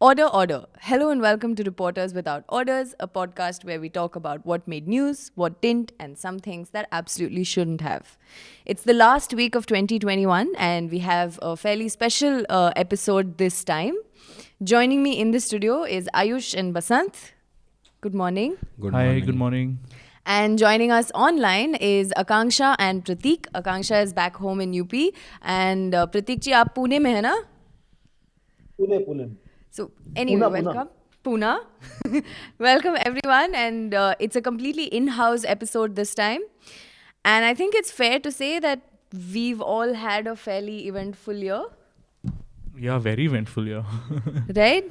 Order, order. Hello and welcome to Reporters Without Orders, a podcast where we talk about what made news, what didn't, and some things that absolutely shouldn't have. It's the last week of 2021, and we have a fairly special episode this time. Joining me in the studio is Ayush and Basant. Good morning. Hi, good morning. And joining us online is Akanksha and Pratik. Akanksha is back home in UP, and Pratik ji, आप पुणे में है ना? Pune. So anyway, Pune. welcome. Pune. Welcome everyone, and it's a completely in-house episode this time. And I think it's fair to say that we've all had a fairly eventful year, Yeah, very eventful, yeah. right?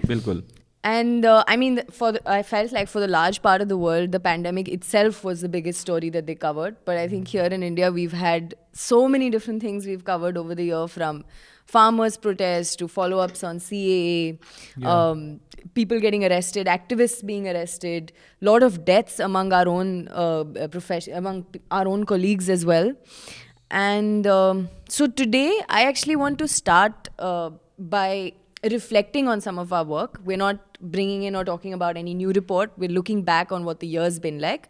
बिल्कुल. And I mean, I felt like for the large part of the world, the pandemic itself was the biggest story that they covered. But I think here in India, we've had so many different things we've covered over the year, from farmers' protests to follow-ups on CAA, people getting arrested, activists being arrested, lot of deaths among our own among our own colleagues as well. And so today, I actually want to start by reflecting on some of our work. We're not bringing in or talking about any new report. We're looking back on what the year's been like.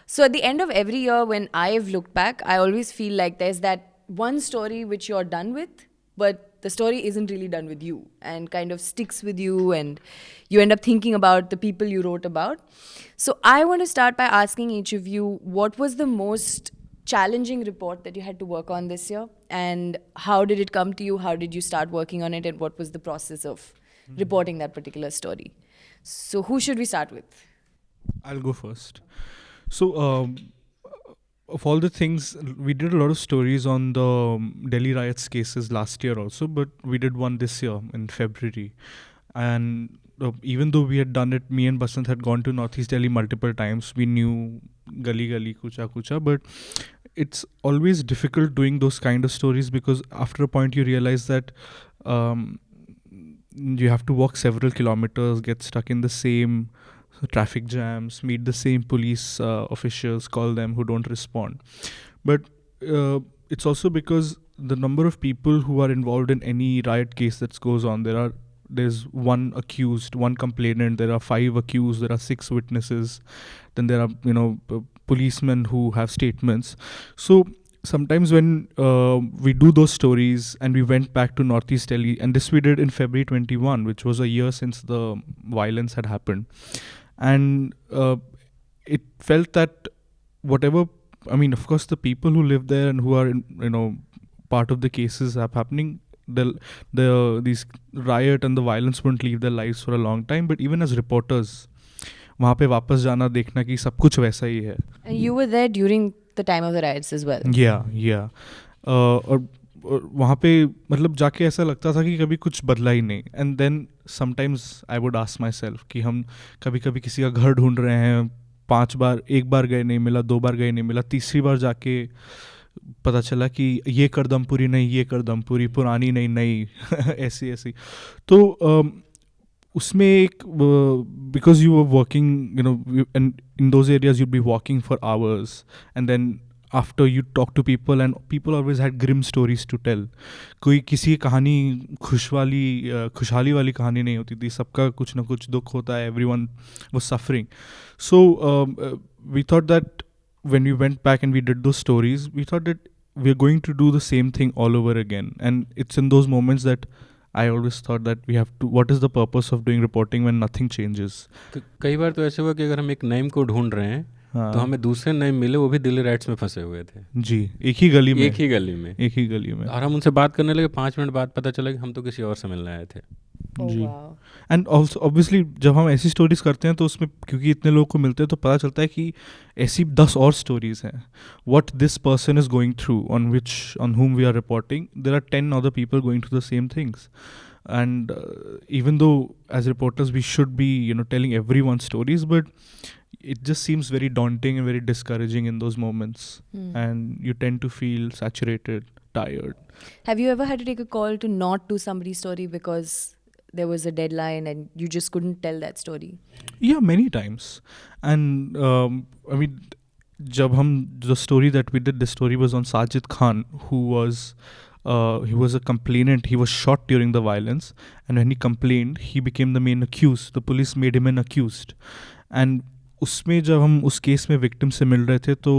So at the end of every year, when I've looked back, I always feel like there's that one story which you're done with, but the story isn't really done with you and kind of sticks with you, and you end up thinking about the people you wrote about. So I want to start by asking each of you, what was the most challenging report that you had to work on this year, and how did it come to you? How did you start working on it, and what was the process of reporting that particular story? So who should we start with? I'll go first. So, of all the things, we did a lot of stories on the Delhi riots cases last year also, but we did one this year in February. And even though we had done it, me and Basant had gone to Northeast Delhi multiple times. We knew Gali Gali, Kucha Kucha, but it's always difficult doing those kind of stories because after a point you realize that you have to walk several kilometers, get stuck in the same traffic jams, meet the same police officials, call them who don't respond. But it's also because the number of people who are involved in any riot case that goes on, there's one accused, one complainant, there are 5 accused, there are 6 witnesses, then there are policemen who have statements. So sometimes when we do those stories, and we went back to Northeast Delhi, and this we did in February 21, which was a year since the violence had happened, and it felt that whatever, I mean, of course the people who live there and who are part of the cases happening, these riot and the violence won't leave their lives for a long time, but even as reporters, वहाँ पे वापस जाना, देखना कि सब कुछ वैसा ही है. And you were there during the time of the riots as well. Yeah. और वहाँ पे मतलब जाके ऐसा लगता था कि कभी कुछ बदला ही नहीं. And then sometimes I would ask myself कि हम कभी कभी किसी का घर ढूंढ रहे हैं, 5 बार, 1 बार गए नहीं मिला, 2 बार गए नहीं मिला, तीसरी बार जाके पता चला कि ये करदमपुरी नहीं, ये करदमपुरी, पुरानी नहीं, नई ऐसी. तो उसमें एक, because you were working, and in those areas you'd be walking for hours, and then after you talk to people, and people always had grim stories to tell. कोई किसी की कहानी खुशहाली वाली कहानी नहीं होती थी, सबका कुछ ना कुछ दुख होता है, everyone was suffering. So we thought that when we went back and we did those stories, we thought that we're going to do the same thing all over again. And it's in those moments that I always thought that we have to, what is the purpose of doing reporting when nothing changes? तो कई बार तो ऐसे हुआ कि अगर हम एक नईम को ढूंढ रहे हैं, तो हमें दूसरे नईम मिले, वो भी दिल्ली राइट्स में फंसे हुए थे. जी, एक ही गली में. और हम उनसे बात करने लगे, 5 मिनट बाद पता चला कि हम तो किसी और से मिलने आए थे. जी. एंड ऑल्सो ऑब्वियसली जब हम ऐसी स्टोरीज करते हैं तो उसमें क्योंकि इतने लोगों को मिलते हैं तो पता चलता है कि ऐसी 10 और स्टोरीज हैं. What this person is going through, on whom we are reporting, there are 10 other people going through the same things. And even though as reporters we should be telling everyone's stories, but it just seems very daunting and very discouraging in those moments. And you tend to feel saturated, tired. Have you ever had to take a call to not do somebody's story because there was a deadline and you just couldn't tell that story? Yeah, many times. And I mean, the story that we did, the story was on Sajid Khan, who was He was a complainant. He was shot during the violence, and when he complained, he became the main accused. The police made him an accused. And उसमें जब हम उस case में victim से मिल रहे थे तो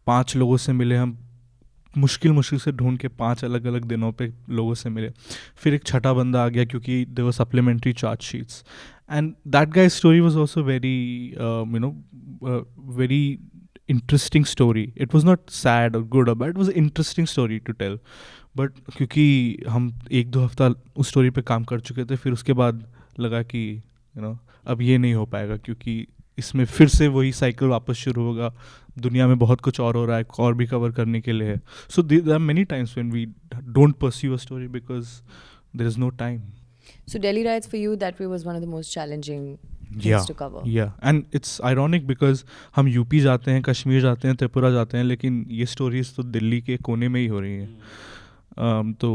5 लोगों से मिले हम, मुश्किल से ढूंढ के 5 अलग अलग दिनों पे लोगों से मिले. फिर एक छठा बंदा आ गया क्योंकि there were supplementary charge sheets. And that guy's story was also very very interesting story. It was not sad or good or bad. It was an interesting story to tell. But क्योंकि हम 1-2 हफ्ता उस story पे काम कर चुके थे, फिर उसके बाद लगा कि अब ये नहीं हो पाएगा क्योंकि इसमें फिर से वही साइकिल वापस शुरू होगा. दुनिया में बहुत कुछ और हो रहा है, और भी कवर करने के लिए है. So there are many times when we don't pursue a story because there is no time. So Delhi riots for you that way was one of the most challenging things to cover. And it's ironic because हम UP जाते हैं, कश्मीर जाते हैं, त्रिपुरा जाते हैं, लेकिन ये stories तो दिल्ली के कोने में ही हो रही हैं. तो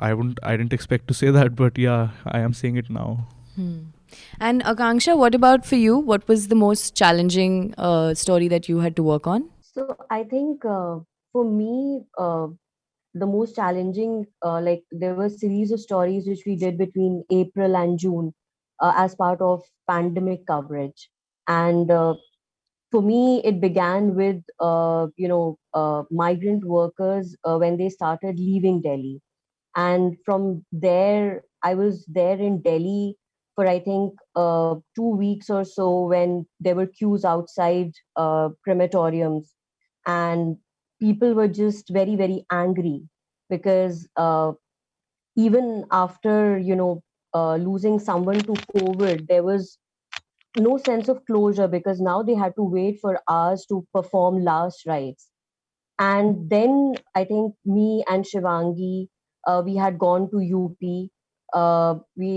I didn't expect to say that, but yeah I am saying it now. And Akanksha, what about for you? What was the most challenging story that you had to work on? So I think for me, the most challenging, like there were a series of stories which we did between April and June as part of pandemic coverage. And for me, it began with, migrant workers when they started leaving Delhi. And from there, I was there in Delhi for, I think, 2 weeks or so when there were queues outside crematoriums. And people were just very, very angry because even after, losing someone to COVID, there was no sense of closure because now they had to wait for hours to perform last rites. And then I think me and Shivangi, we had gone to UP. We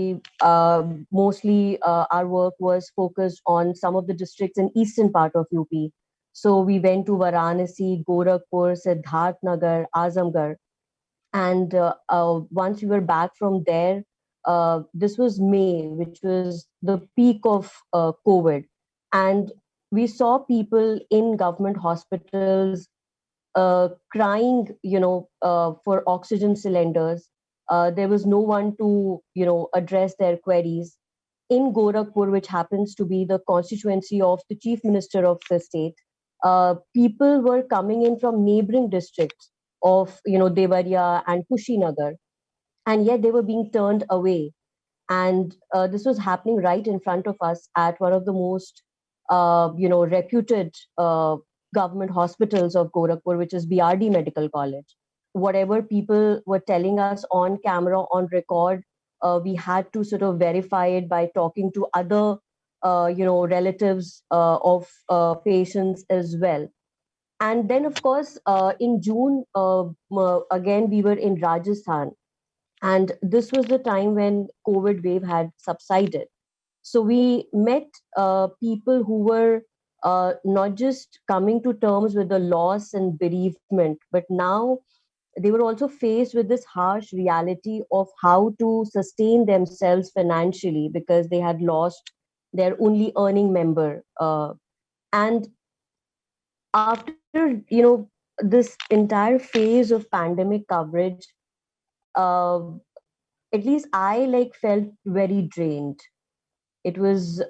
mostly our work was focused on some of the districts in eastern part of UP. So we went to Varanasi, Gorakhpur, Siddharthnagar, Azamgarh. And once we were back from there, this was May, which was the peak of COVID. And we saw people in government hospitals crying, for oxygen cylinders. There was no one to, address their queries. In Gorakhpur, which happens to be the constituency of the chief minister of the state, people were coming in from neighboring districts of, Devariya and Kushinagar, and yet they were being turned away. And this was happening right in front of us at one of the most, reputed government hospitals of Gorakhpur, which is BRD Medical College. Whatever people were telling us on camera, on record, we had to sort of verify it by talking to other, relatives of patients as well. And then, of course, in June, again, we were in Rajasthan. And this was the time when COVID wave had subsided. So we met people who were not just coming to terms with the loss and bereavement, but now they were also faced with this harsh reality of how to sustain themselves financially because they had lost their only earning member. And after, this entire phase of pandemic coverage, at least I felt very drained. It was,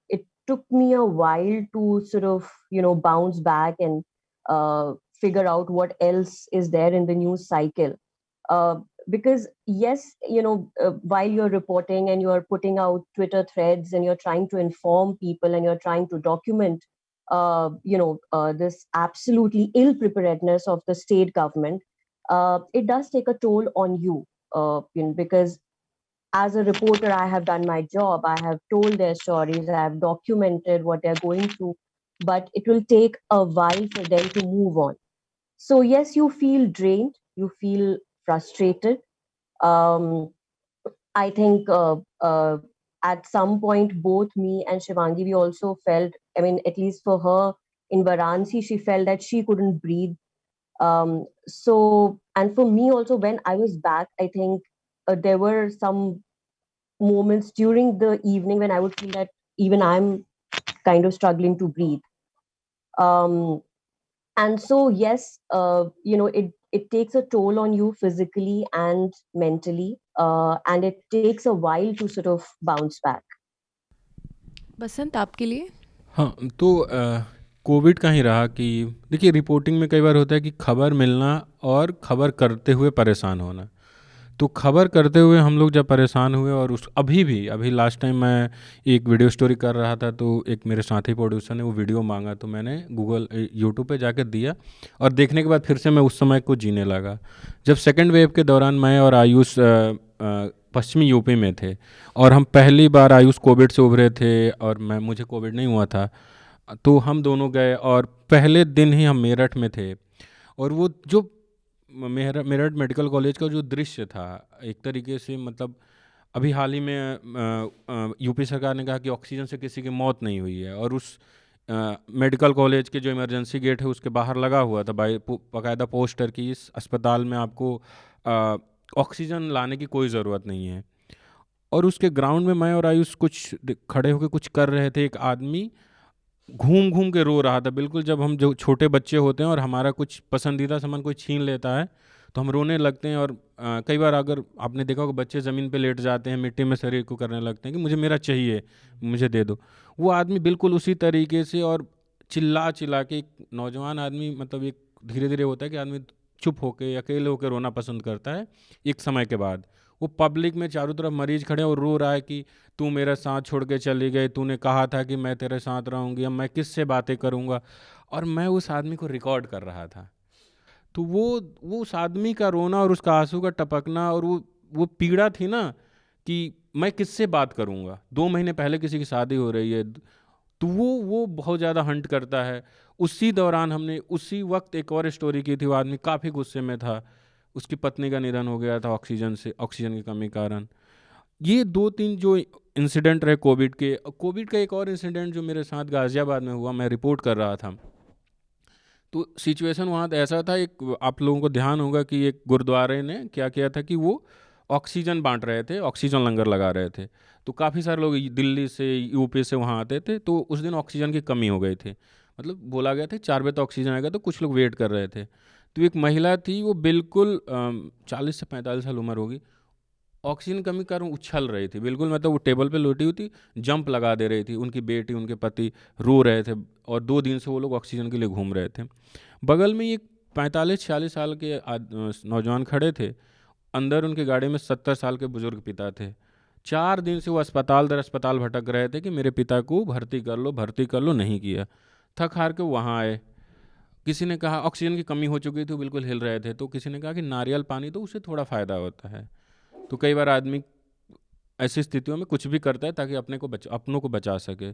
it took me a while to sort of, bounce back and figure out what else is there in the news cycle. Because yes, while you're reporting and you're putting out Twitter threads and you're trying to inform people and you're trying to document, this absolutely ill preparedness of the state government, it does take a toll on you, because as a reporter, I have done my job. I have told their stories. I have documented what they're going through, but it will take a while for them to move on. So yes, you feel drained. You feel frustrated. I think at some point, both me and Shivangi, we also felt, I mean, at least for her in Varanasi, she felt that she couldn't breathe. So, and for me also, when I was back, I think there were some moments during the evening when I would feel that even I'm kind of struggling to breathe. And so, yes, it takes a toll on you physically and mentally, and it takes a while to sort of bounce back. बसंत आपके लिए? हाँ, तो Covid का ही रहा कि देखिए reporting में कई बार होता है कि खबर मिलना और खबर करते हुए परेशान होना। तो खबर करते हुए हम लोग जब परेशान हुए और उस अभी लास्ट टाइम मैं एक वीडियो स्टोरी कर रहा था, तो एक मेरे साथी प्रोड्यूसर ने वो वीडियो मांगा, तो मैंने यूट्यूब पे जाकर दिया और देखने के बाद फिर से मैं उस समय को जीने लगा। जब सेकेंड वेव के दौरान मैं और आयुष पश्चिमी यूपी में थे और हम पहली बार आयुष कोविड से उभरे थे और मुझे कोविड नहीं हुआ था, तो हम दोनों गए और पहले दिन ही हम मेरठ में थे। और वो जो मेरठ मेडिकल कॉलेज का जो दृश्य था, एक तरीके से मतलब अभी हाल ही में यूपी सरकार ने कहा कि ऑक्सीजन से किसी की मौत नहीं हुई है, और उस मेडिकल कॉलेज के जो इमरजेंसी गेट है उसके बाहर लगा हुआ था बाकायदा पोस्टर कि इस अस्पताल में आपको ऑक्सीजन लाने की कोई ज़रूरत नहीं है। और उसके ग्राउंड में मैं और आयुष कुछ खड़े होकर कुछ कर रहे थे, एक आदमी घूम घूम के रो रहा था। बिल्कुल जब हम जो छोटे बच्चे होते हैं और हमारा कुछ पसंदीदा सामान कोई छीन लेता है तो हम रोने लगते हैं, और कई बार अगर आपने देखा होगा बच्चे ज़मीन पे लेट जाते हैं, मिट्टी में शरीर को करने लगते हैं कि मुझे मेरा चाहिए, मुझे दे दो। वो आदमी बिल्कुल उसी तरीके से, और चिल्ला चिल्ला के, एक नौजवान आदमी मतलब एक धीरे धीरे होता है कि आदमी चुप होके अकेले होकर रोना पसंद करता है एक समय के बाद। वो पब्लिक में चारों तरफ मरीज खड़े और रो रहा है कि तू मेरा साथ छोड़ के चली गई, तूने कहा था कि मैं तेरे साथ रहूँगी, अब मैं किससे बातें करूँगा। और मैं उस आदमी को रिकॉर्ड कर रहा था, तो वो उस आदमी का रोना और उसका आंसू का टपकना और वो पीड़ा थी ना कि मैं किससे बात करूँगा। 2 महीने पहले किसी की शादी हो रही है, तो वो बहुत ज़्यादा हंट करता है। उसी दौरान हमने उसी वक्त एक और स्टोरी की थी। वो आदमी काफ़ी गुस्से में था, उसकी पत्नी का निधन हो गया था ऑक्सीजन की कमी कारण। ये 2-3 जो इंसिडेंट रहे कोविड का एक और इंसिडेंट जो मेरे साथ गाज़ियाबाद में हुआ, मैं रिपोर्ट कर रहा था। तो सिचुएशन वहाँ ऐसा था, एक आप लोगों को ध्यान होगा कि एक गुरुद्वारे ने क्या किया था कि वो ऑक्सीजन बांट रहे थे, ऑक्सीजन लंगर लगा रहे थे। तो काफ़ी सारे लोग दिल्ली से यूपी से वहाँ आते थे, तो उस दिन ऑक्सीजन की कमी हो गई थी। मतलब बोला गया था 4 बजे तो ऑक्सीजन आएगा, तो कुछ लोग वेट कर रहे थे। तो एक महिला थी, वो बिल्कुल 40 से 45 साल उम्र होगी, ऑक्सीजन कमी कारण उछल रही थी बिल्कुल, मतलब वो टेबल पे लेटी हुई थी, जंप लगा दे रही थी। उनकी बेटी, उनके पति रो रहे थे और 2 दिन से वो लोग ऑक्सीजन के लिए घूम रहे थे। बगल में एक 45-46 साल के नौजवान खड़े थे, अंदर उनकी गाड़ी में 70 साल के बुजुर्ग पिता थे। 4 दिन से वो अस्पताल दर अस्पताल भटक रहे थे कि मेरे पिता को भर्ती कर लो, नहीं किया। थक हार के वहाँ आए। किसी ने कहा ऑक्सीजन की कमी हो चुकी थी, वो बिल्कुल हिल रहे थे, तो किसी ने कहा कि नारियल पानी तो उससे थोड़ा फ़ायदा होता है। तो कई बार आदमी ऐसी स्थितियों में कुछ भी करता है ताकि अपनों को बचा सके।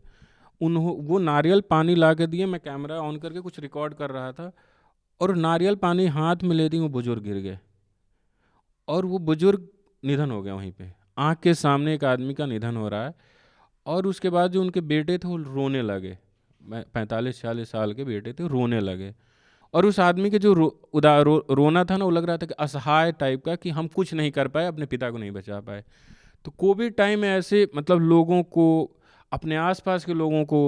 वो नारियल पानी ला के दिए, मैं कैमरा ऑन करके कुछ रिकॉर्ड कर रहा था, और नारियल पानी हाथ में ले दी, वो बुजुर्ग गिर गए और वो बुजुर्ग निधन हो गया वहीं पे। आँख के सामने एक आदमी का निधन हो रहा है, और उसके बाद जो उनके बेटे थे वो रोने लगे। 45-46 साल के बेटे थे, रोने लगे। और उस आदमी के जो रोना था ना, वो लग रहा था कि असहाय टाइप का, कि हम कुछ नहीं कर पाए, अपने पिता को नहीं बचा पाए। तो कोविड टाइम में ऐसे मतलब लोगों को, अपने आसपास के लोगों को,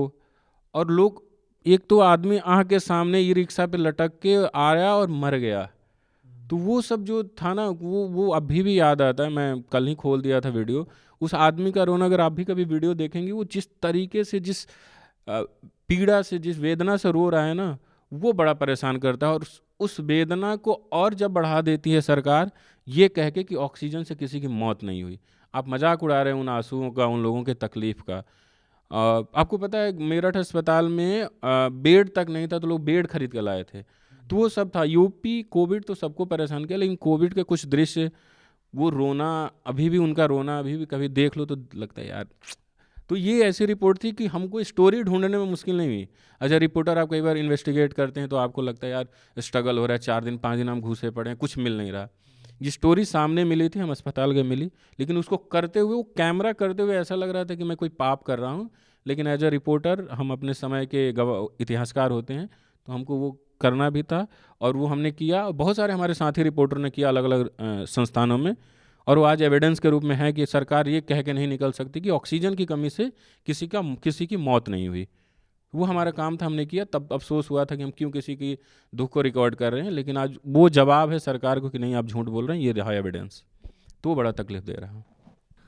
और लोग, एक तो आदमी आँख के सामने ई रिक्शा पे लटक के आया और मर गया, तो वो सब जो था ना, वो अभी भी याद आता है। मैं कल ही खोल दिया था वीडियो, उस आदमी का रोना। अगर आप भी कभी वीडियो देखेंगे, वो जिस तरीके से, जिस पीड़ा से, जिस वेदना से रो रहा है ना, वो बड़ा परेशान करता है। और उस वेदना को और जब बढ़ा देती है सरकार, ये कह के कि ऑक्सीजन से किसी की मौत नहीं हुई। आप मजाक उड़ा रहे हैं उन आंसुओं का, उन लोगों के तकलीफ़ का। आपको पता है मेरठ अस्पताल में बेड तक नहीं था, तो लोग बेड खरीद के लाए थे। तो वो सब था। यूपी कोविड तो सबको परेशान किया, लेकिन कोविड के कुछ दृश्य, वो रोना, अभी भी उनका रोना, अभी भी कभी देख लो तो लगता है यार। तो ये ऐसी रिपोर्ट थी कि हमको स्टोरी ढूंढने में मुश्किल नहीं हुई। अच्छा, रिपोर्टर आप कई बार इन्वेस्टिगेट करते हैं तो आपको लगता है यार स्ट्रगल हो रहा है, 4 दिन 5 दिन हम घुसे पड़े हैं, कुछ मिल नहीं रहा। ये स्टोरी सामने मिली थी, हम अस्पताल गए, मिली, लेकिन उसको करते हुए, वो कैमरा करते हुए ऐसा लग रहा था कि मैं कोई पाप कर रहा हूँ। लेकिन एज अ रिपोर्टर, हम अपने समय के इतिहासकार होते हैं, तो हमको वो करना भी था, और वो हमने किया। बहुत सारे हमारे साथी रिपोर्टर ने किया अलग अलग संस्थानों में, और वो आज एविडेंस के रूप में है कि सरकार ये कह के नहीं निकल सकती कि ऑक्सीजन की कमी से किसी की मौत नहीं हुई। वो हमारा काम था, हमने किया। तब अफसोस हुआ था कि हम क्यों किसी की दुख को रिकॉर्ड कर रहे हैं, लेकिन आज वो जवाब है सरकार को कि नहीं आप झूठ बोल रहे हैं, ये रहा एविडेंस। तो वो बड़ा तकलीफ दे रहा है।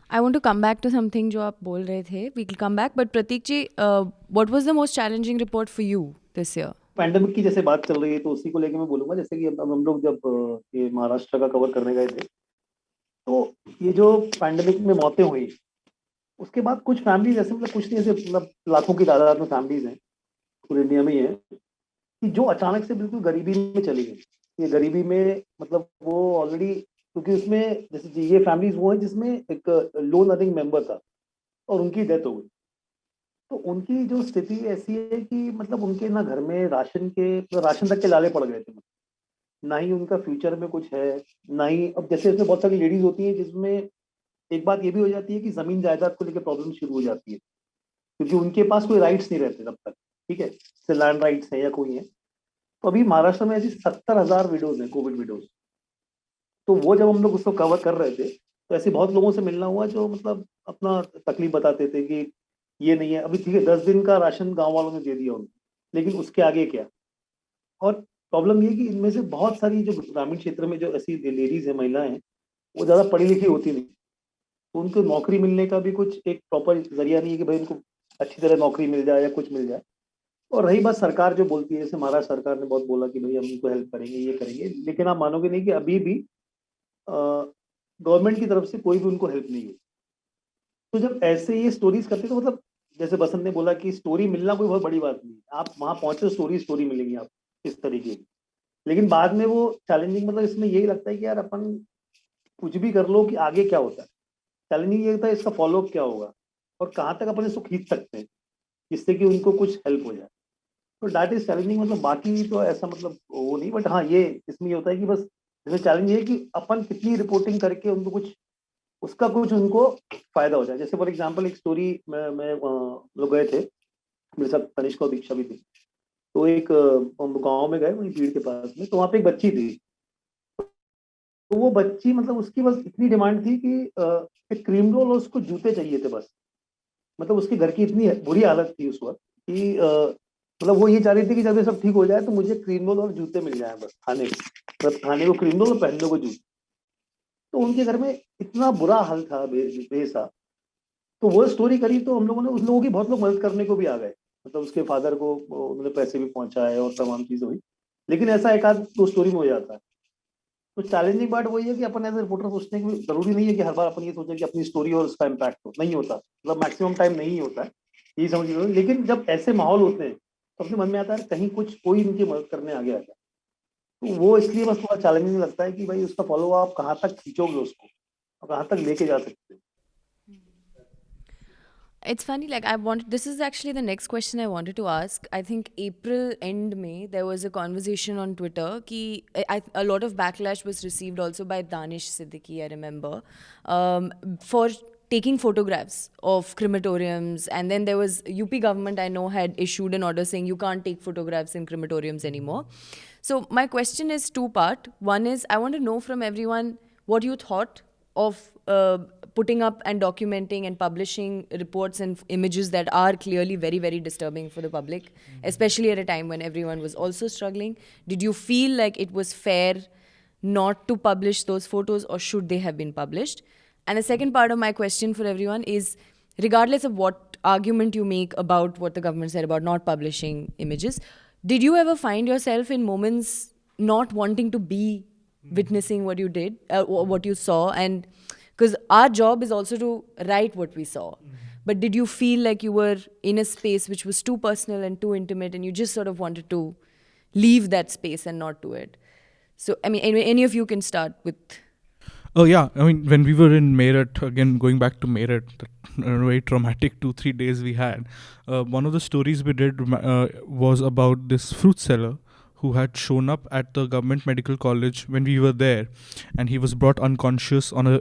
I want to come back to something जो आप बोल रहे थे. We will come back. But Pratik ji, what was the most challenging report for you this year? Pandemic की जैसे बात चल रही है तो उसी को लेके मैं बोलूंगा। जैसे कि अब हम लोग जब ये महाराष्ट्र का कवर करने गए थे, तो ये जो पैंडेमिक में मौतें हुई, उसके बाद कुछ फैमिलीज ऐसे, मतलब कुछ नहीं ऐसे, मतलब लाखों की तादाद में फैमिलीज हैं पूरे इंडिया में ही है, कि जो अचानक से बिल्कुल गरीबी में चली गई। ये गरीबी में मतलब वो ऑलरेडी, क्योंकि उसमें जैसे ये फैमिलीज वो है जिसमें एक लोन अर्निंग मेंबर था और उनकी डेथ हो गई। तो उनकी जो स्थिति ऐसी है कि मतलब उनके ना घर में राशन तक के लाले पड़ गए थे। ना ही उनका फ्यूचर में कुछ है, ना ही अब जैसे इसमें बहुत सारी लेडीज होती हैं जिसमें एक बात ये भी हो जाती है कि जमीन जायदाद को लेकर प्रॉब्लम शुरू हो जाती है, क्योंकि उनके पास कोई राइट्स नहीं रहते तब तक। ठीक है, जैसे लैंड राइट्स है या कोई है। तो अभी महाराष्ट्र में ऐसी 70,000 विडोज हैं, कोविड विडोज। तो वो जब हम लोग उसको कवर कर रहे थे तो ऐसे बहुत लोगों से मिलना हुआ जो मतलब अपना तकलीफ बताते थे कि ये नहीं है अभी, ठीक है 10 दिन का राशन गांव वालों ने दे दिया उनको, लेकिन उसके आगे क्या। और प्रॉब्लम ये कि इनमें से बहुत सारी जो ग्रामीण क्षेत्र में जो ऐसी लेडीज है, महिलाएं हैं, वो ज़्यादा पढ़ी लिखी होती नहीं, तो उनको नौकरी मिलने का भी कुछ एक प्रॉपर जरिया नहीं है कि भाई उनको अच्छी तरह नौकरी मिल जाए या कुछ मिल जाए। और रही बात सरकार जो बोलती है, जैसे महाराष्ट्र सरकार ने बहुत बोला कि भाई हम उनको हेल्प करेंगे, ये करेंगे, लेकिन आप मानोगे नहीं कि अभी भी गवर्नमेंट की तरफ से कोई भी उनको हेल्प नहीं है। तो जब ऐसे ये स्टोरीज करते तो मतलब जैसे बसंत ने बोला कि स्टोरी मिलना कोई बहुत बड़ी बात नहीं, आप वहां पहुंचे स्टोरी मिलेगी आप इस तरीके की। लेकिन बाद में वो चैलेंजिंग, मतलब इसमें यही लगता है कि यार अपन कुछ भी कर लो कि आगे क्या होता है। चैलेंजिंग ये होता है इसका फॉलोअप क्या होगा और कहाँ तक अपन इसको खींच सकते हैं जिससे कि उनको कुछ हेल्प हो जाए। तो दैट इज चैलेंजिंग। मतलब बाकी तो ऐसा मतलब वो नहीं, बट हाँ ये इसमें ये होता है कि बस इसमें चैलेंज ये है कि अपन कितनी रिपोर्टिंग करके उनको कुछ उसका कुछ उनको फायदा हो जाए। जैसे फॉर एग्जांपल एक स्टोरी मैं लोग गए थे, मेरे साथ तनिष्क और दीक्षा भी थी। तो एक गांव में गए वहीं भीड़ के पास में, तो वहाँ पे एक बच्ची थी। तो वो बच्ची मतलब उसकी बस इतनी डिमांड थी कि एक क्रीम रोल और उसको जूते चाहिए थे बस। मतलब उसके घर की इतनी बुरी हालत थी उस वक्त कि मतलब वो ये चाह रही थी कि जब ये सब ठीक हो जाए तो मुझे क्रीम रोल और जूते मिल जाए बस खाने को, मतलब खाने को क्रीम रोल और पहनने को जूते। तो उनके घर में इतना बुरा हाल था बेसा। तो वो स्टोरी करी तो हम लोगों ने, उस लोगों की बहुत लोग मदद करने को भी आ गए, मतलब उसके फादर को उन्होंने पैसे भी पहुंचाए और तमाम चीजें हुई। लेकिन ऐसा एक आध दो स्टोरी में हो जाता है। तो चैलेंजिंग बात वही है कि अपन एज ए रिपोर्टर सोचते हैं कि जरूरी नहीं है कि हर बार अपन ये सोचें कि अपनी स्टोरी और उसका इम्पैक्ट हो, नहीं होता, मतलब मैक्सिमम टाइम नहीं होता है, यही समझ लो। लेकिन जब ऐसे माहौल होते हैं तो अपने मन में आता है कहीं कुछ कोई इनकी मदद करने आगे आ जाए। तो वो इसलिए बस थोड़ा चैलेंजिंग लगता है कि भाई उसका फॉलो आप कहाँ तक खींचोगे उसको और कहाँ तक लेके जा सकते हैं। It's funny, like this is actually the next question I wanted to ask. I think April end May, there was a conversation on Twitter ki a lot of backlash was received also by Danish Siddiqui, I remember, for taking photographs of crematoriums. And then there was UP government, I know, had issued an order saying you can't take photographs in crematoriums anymore. So my question is two-part. One is, I want to know from everyone what you thought of putting up and documenting and publishing reports and images that are clearly very, very disturbing for the public, especially at a time when everyone was also struggling. Did you feel like it was fair not to publish those photos, or should they have been published? And the second part of my question for everyone is, regardless of what argument you make about what the government said about not publishing images, did you ever find yourself in moments not wanting to be witnessing what you did, or what you saw? And because our job is also to write what we saw. But did you feel like you were in a space which was too personal and too intimate, and you just sort of wanted to leave that space and not do it? So, I mean, any of you can start with... Oh yeah, I mean, when we were in Meerut, again going back to Meerut, that very traumatic 2-3 days we had, one of the stories we did was about this fruit seller who had shown up at the government medical college when we were there, and he was brought unconscious on a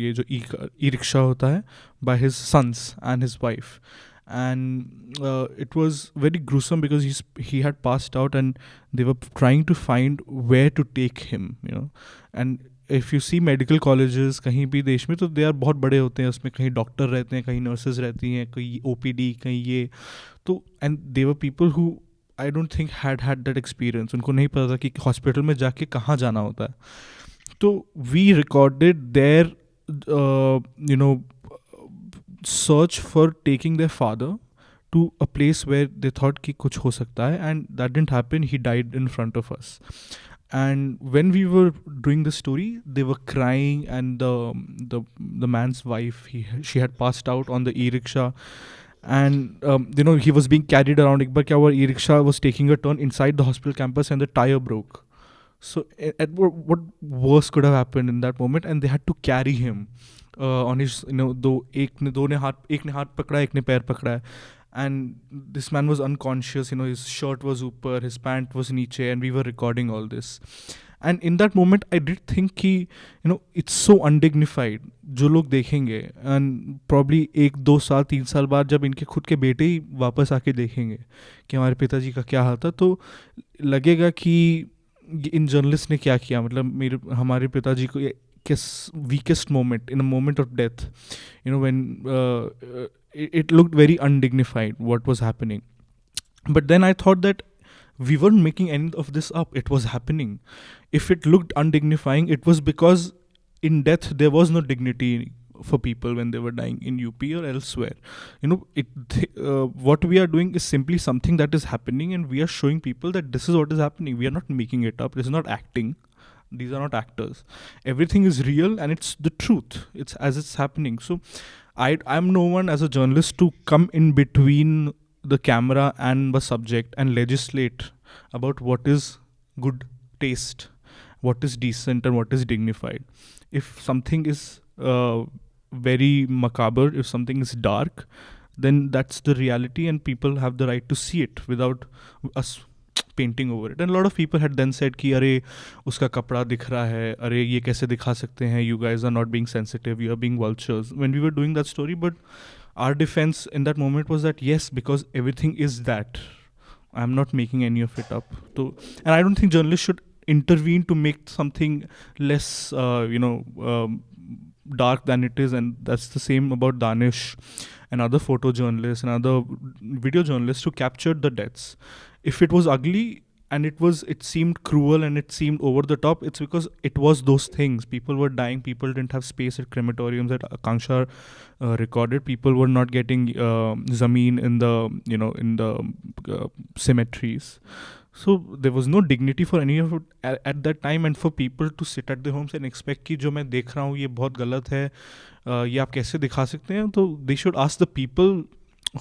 ये जो e-rickshaw होता है, by his sons and his wife. And it was very gruesome because he had passed out and they were trying to find where to take him, you know. And if you see medical colleges कहीं भी देश में, तो they are बहुत बड़े होते हैं, उसमें कहीं डॉक्टर रहते हैं, कहीं नर्सेज रहती हैं, कहीं OPD, कहीं ये. तो and there people who I don't think had that experience, उनको नहीं पता था कि हॉस्पिटल में जाके कहाँ जाना होता है. तो we recorded their search for taking their father to a place where they thought कि कुछ हो सकता है, and that didn't happen. He died in front of us. And when we were doing the story, they were crying, and the man's wife, she had passed out on the e-rickshaw, and he was being carried around. एक बार क्या हुआ, e-rickshaw was taking a turn inside the hospital campus and the tire broke. So what worse could have happened in that moment, and they had to carry him on his, एक ने हाथ पकड़ा, एक ने पैर पकड़ा है, and this man was unconscious, his shirt was ऊपर, his pant was नीचे, and we were recording all this. And in that moment I did think कि it's so undignified. जो लोग देखेंगे and probably 1-2 साल 3 साल बाद जब इनके खुद के बेटे ही वापस आके देखेंगे कि हमारे पिताजी का क्या हाल था, तो लगेगा कि इन जर्नलिस्ट ने क्या किया. मतलब हमारे पिताजी को weakest moment, in a moment of death, when it looked very undignified what was happening. But then I thought that we weren't making any of this up, it was happening. If it looked undignifying, it was because in death there was no dignity for people when they were dying in UP or elsewhere. What we are doing is simply something that is happening, and we are showing people that this is what is happening. We are not making it up, this is not acting. These are not actors. Everything is real, and it's the truth. It's as it's happening. So I'm no one as a journalist to come in between the camera and the subject and legislate about what is good taste, what is decent, and what is dignified. If something is very macabre, if something is dark, then that's the reality, and people have the right to see it without us painting over it. And a lot of people had then said कि अरे उसका कपड़ा दिख रहा है, अरे ये कैसे दिखा सकते हैं, you guys are not being sensitive, you are being vultures, when we were doing that story. But our defense in that moment was that yes, because everything is that, I'm not making any of it up. So, and I don't think journalists should intervene to make something less dark than it is. And that's the same about Danish and other photojournalists and other video journalists who captured the deaths. If it was ugly and it seemed cruel and it seemed over the top, it's because it was those things. People were dying, people didn't have space at crematoriums that Akanksha recorded, people were not getting zameen in the cemeteries. So there was no dignity for any of it at that time, and for people to sit at their homes and expect कि जो मैं देख रहा हूँ ये बहुत गलत है, ये आप कैसे दिखा सकते हैं, तो they should ask the people